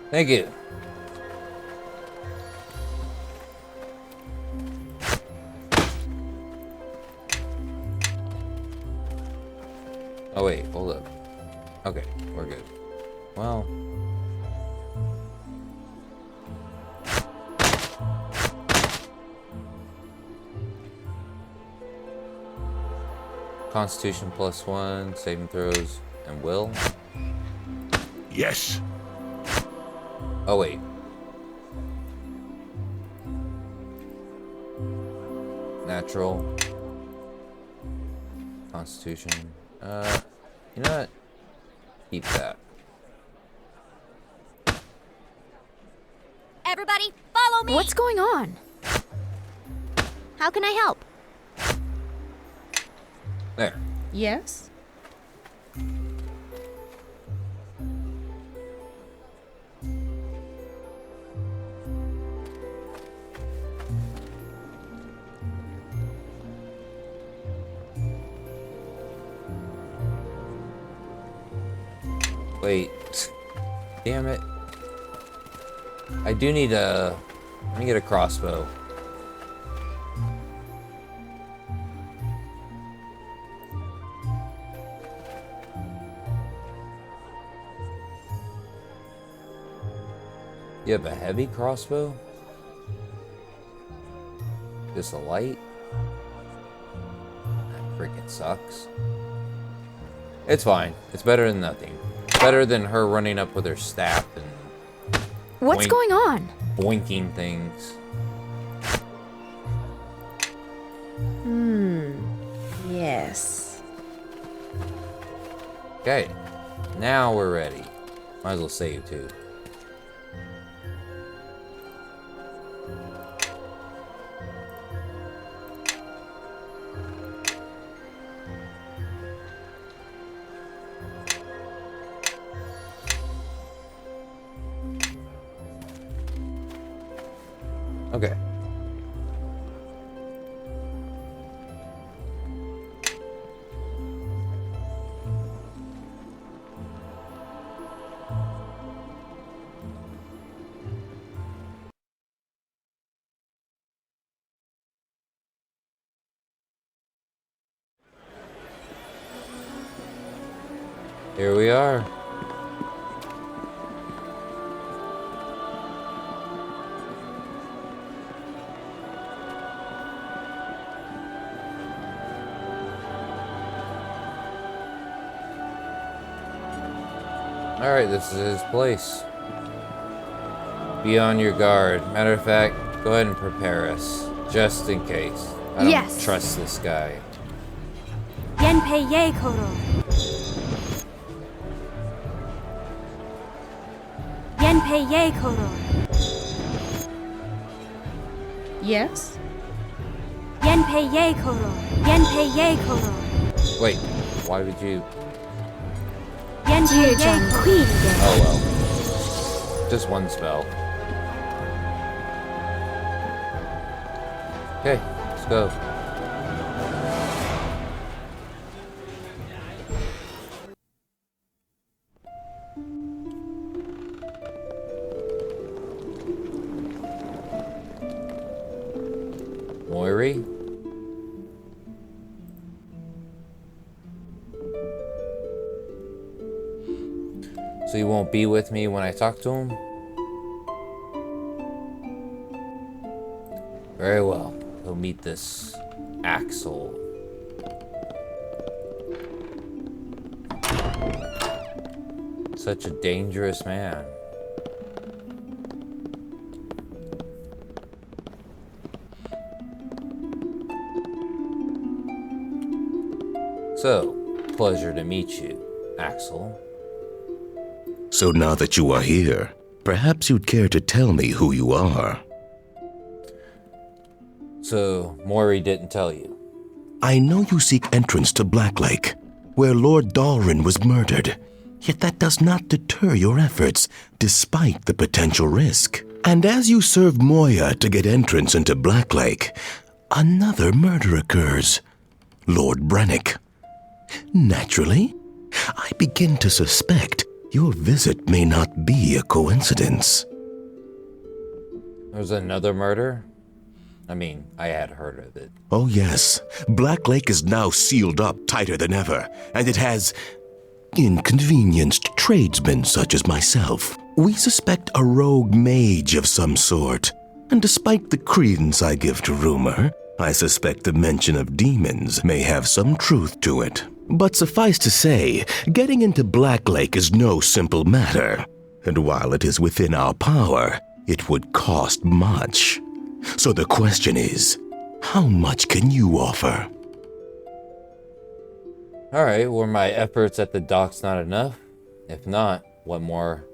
Thank you. Oh wait, hold up. Okay, we're good. Well, Constitution +1, saving throws, and will. Yes. Oh wait. Natural. Constitution. You know what? Keep that. Everybody, follow me! What's going on? How can I help? There. Yes? Wait. Damn it. I do need a... Let me get a crossbow. You have a heavy crossbow? Just a light? That freaking sucks. It's fine. It's better than nothing. Better than her running up with her staff and What's going on? boinking things. Yes. Okay. Now we're ready. Might as well save too. Okay. Here we are. Alright, this is his place. Be on your guard. Matter of fact, go ahead and prepare us. Just in case. I don't Yes. trust this guy. Yenpei ye koro. Yenpei ye koro. Yes? Yenpei ye koro. Yenpei ye koro. Wait, why would you... Yenpei ye Jiang koro. Queen. Oh well. Just one spell. Okay, let's go. Moiri? So you won't be with me when I talk to him? Very well. He'll meet this Axel. Such a dangerous man. So, pleasure to meet you, Axel. So now that you are here, perhaps you'd care to tell me who you are. So, Moiri didn't tell you. I know you seek entrance to Black Lake, where Lord Dalrin was murdered. Yet that does not deter your efforts, despite the potential risk. And as you serve Moya to get entrance into Black Lake, another murder occurs. Lord Brennick. Naturally, I begin to suspect your visit may not be a coincidence. There's another murder? I mean, I had heard of it. Oh yes, Black Lake is now sealed up tighter than ever, and it has inconvenienced tradesmen such as myself. We suspect a rogue mage of some sort, and despite the credence I give to rumor, I suspect the mention of demons may have some truth to it. But suffice to say, getting into Black Lake is no simple matter, and while it is within our power, it would cost much. So the question is, how much can you offer? Alright, were my efforts at the docks not enough? If not, what more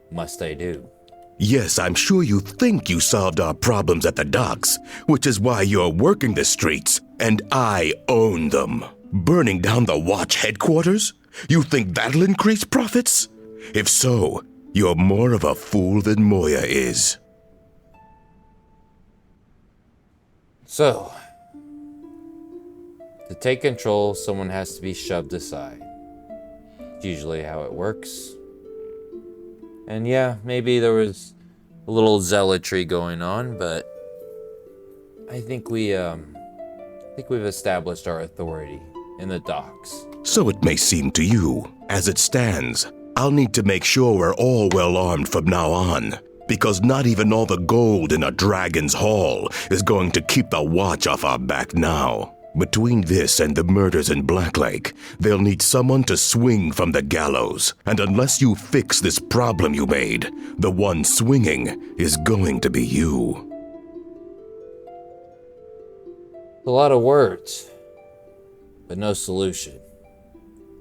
must I do? Yes, I'm sure you think you solved our problems at the docks, which is why you're working the streets, and I own them. Burning down the watch headquarters? You think that'll increase profits? If so, you're more of a fool than Moya is. So, to take control, someone has to be shoved aside. It's usually how it works. And yeah, maybe there was a little zealotry going on, but I think we've established our authority in the docks. So it may seem to you. As it stands, I'll need to make sure we're all well armed from now on. because not even all the gold in a dragon's hall is going to keep the watch off our back now. Between this and the murders in Black Lake, they'll need someone to swing from the gallows. And unless you fix this problem you made, the one swinging is going to be you. A lot of words, but no solution.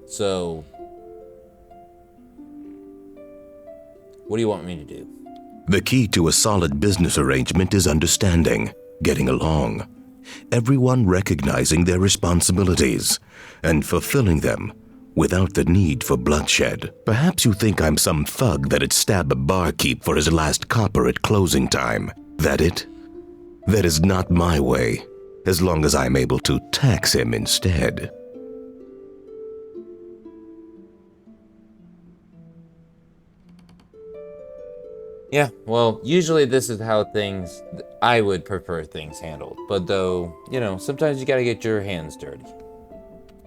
So, what do you want me to do? The key to a solid business arrangement is understanding, getting along. Everyone recognizing their responsibilities and fulfilling them without the need for bloodshed. Perhaps you think I'm some thug that'd stab a barkeep for his last copper at closing time. That it? That is not my way, as long as I'm able to tax him instead. Yeah, well, usually this is how I would prefer things handled. But though, sometimes you gotta get your hands dirty.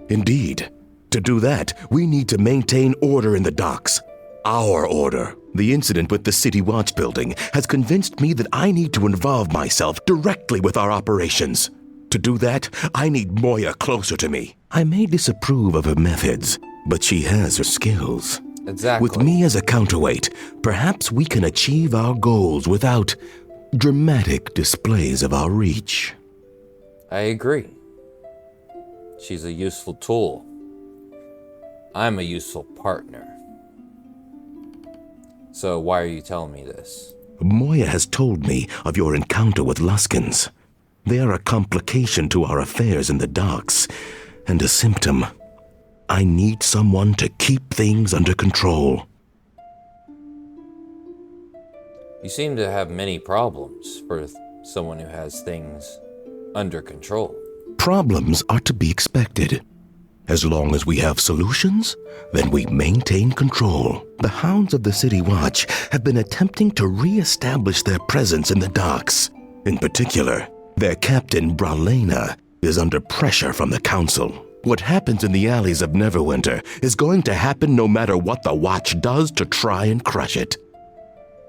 Indeed. To do that, we need to maintain order in the docks. Our order. The incident with the City Watch building has convinced me that I need to involve myself directly with our operations. To do that, I need Moya closer to me. I may disapprove of her methods, but she has her skills. Exactly. With me as a counterweight, perhaps we can achieve our goals without dramatic displays of our reach. I agree. She's a useful tool. I'm a useful partner. So why are you telling me this? Moya has told me of your encounter with Luskins. They are a complication to our affairs in the docks, and a symptom. I need someone to keep things under control. You seem to have many problems for someone who has things under control. Problems are to be expected. As long as we have solutions, then we maintain control. The Hounds of the City Watch have been attempting to re-establish their presence in the docks. In particular, their captain, Bralena, is under pressure from the Council. What happens in the alleys of Neverwinter is going to happen no matter what the Watch does to try and crush it.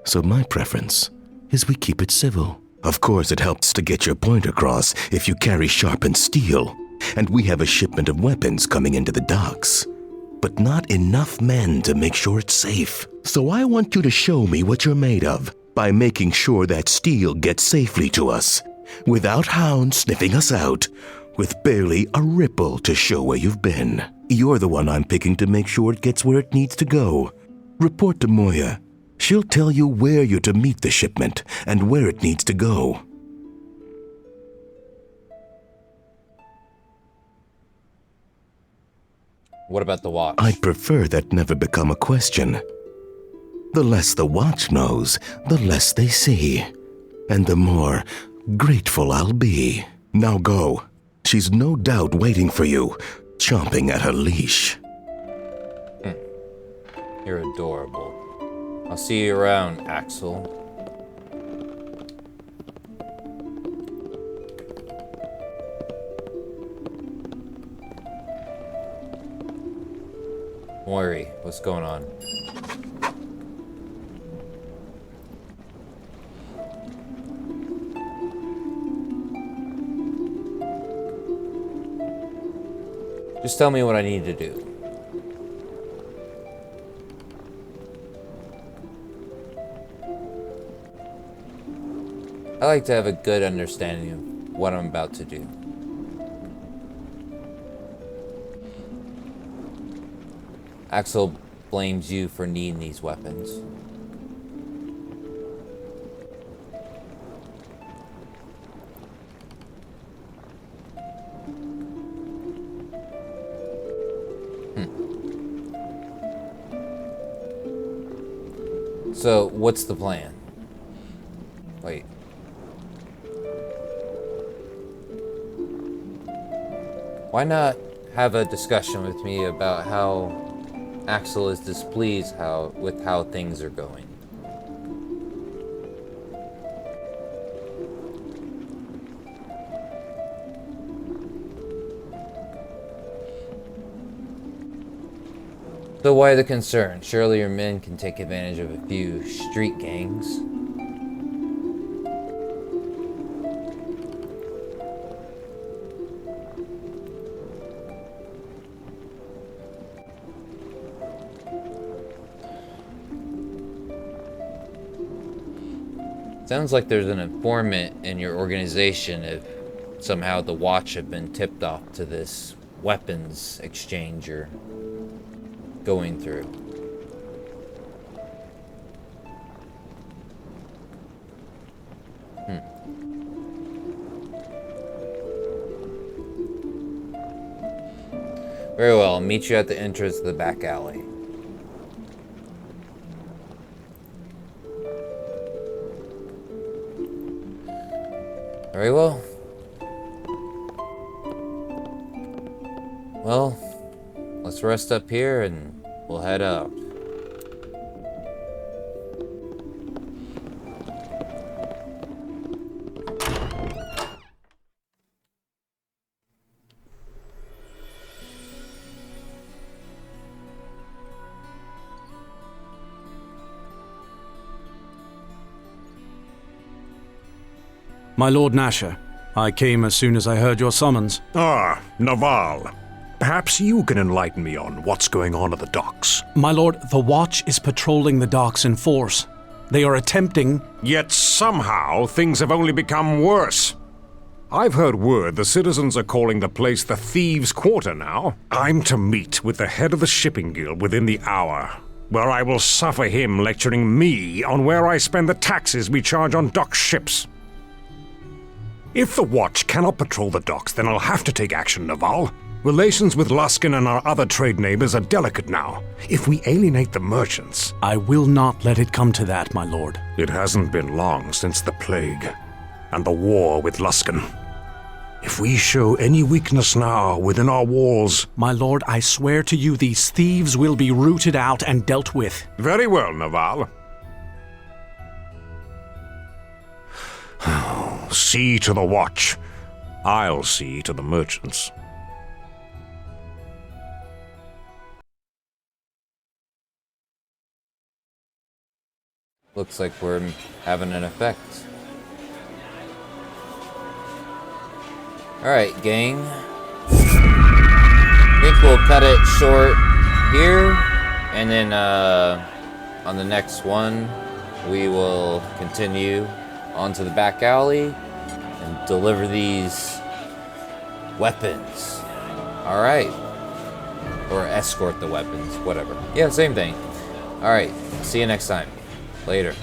So my preference is we keep it civil. Of course, it helps to get your point across if you carry sharpened steel, and we have a shipment of weapons coming into the docks. But not enough men to make sure it's safe. So I want you to show me what you're made of by making sure that steel gets safely to us, without hounds sniffing us out, with barely a ripple to show where you've been. You're the one I'm picking to make sure it gets where it needs to go. Report to Moya. She'll tell you where you're to meet the shipment and where it needs to go. What about the watch? I'd prefer that never become a question. The less the watch knows, the less they see, and the more grateful I'll be. Now go. She's no doubt waiting for you, chomping at her leash. You're adorable. I'll see you around, Axel. Moiri, what's going on? Just tell me what I need to do. I like to have a good understanding of what I'm about to do. Axel blames you for needing these weapons. So, what's the plan? Wait. Why not have a discussion with me about how Axel is displeased with how things are going? So why the concern? Surely your men can take advantage of a few street gangs. Sounds like there's an informant in your organization if somehow the watch have been tipped off to this weapons exchange you're going through. Very well, I'll meet you at the entrance of the back alley. Very well. Well, let's rest up here and we'll head out. My Lord Nasher, I came as soon as I heard your summons. Ah, Naval. Perhaps you can enlighten me on what's going on at the docks. My lord, the Watch is patrolling the docks in force. They are attempting... Yet somehow things have only become worse. I've heard word the citizens are calling the place the Thieves' Quarter now. I'm to meet with the head of the shipping guild within the hour, where I will suffer him lecturing me on where I spend the taxes we charge on dock ships. If the Watch cannot patrol the docks, then I'll have to take action, Naval. Relations with Luskin and our other trade neighbors are delicate now. If we alienate the merchants... I will not let it come to that, my lord. It hasn't been long since the plague and the war with Luskin. If we show any weakness now within our walls... My lord, I swear to you these thieves will be rooted out and dealt with. Very well, Naval. See to the Watch. I'll see to the merchants. Looks like we're having an effect. Alright, gang. I think we'll cut it short here. And then on the next one, we will continue onto the back alley and deliver these weapons. Alright. Or escort the weapons, whatever. Yeah, same thing. Alright, see you next time. Later.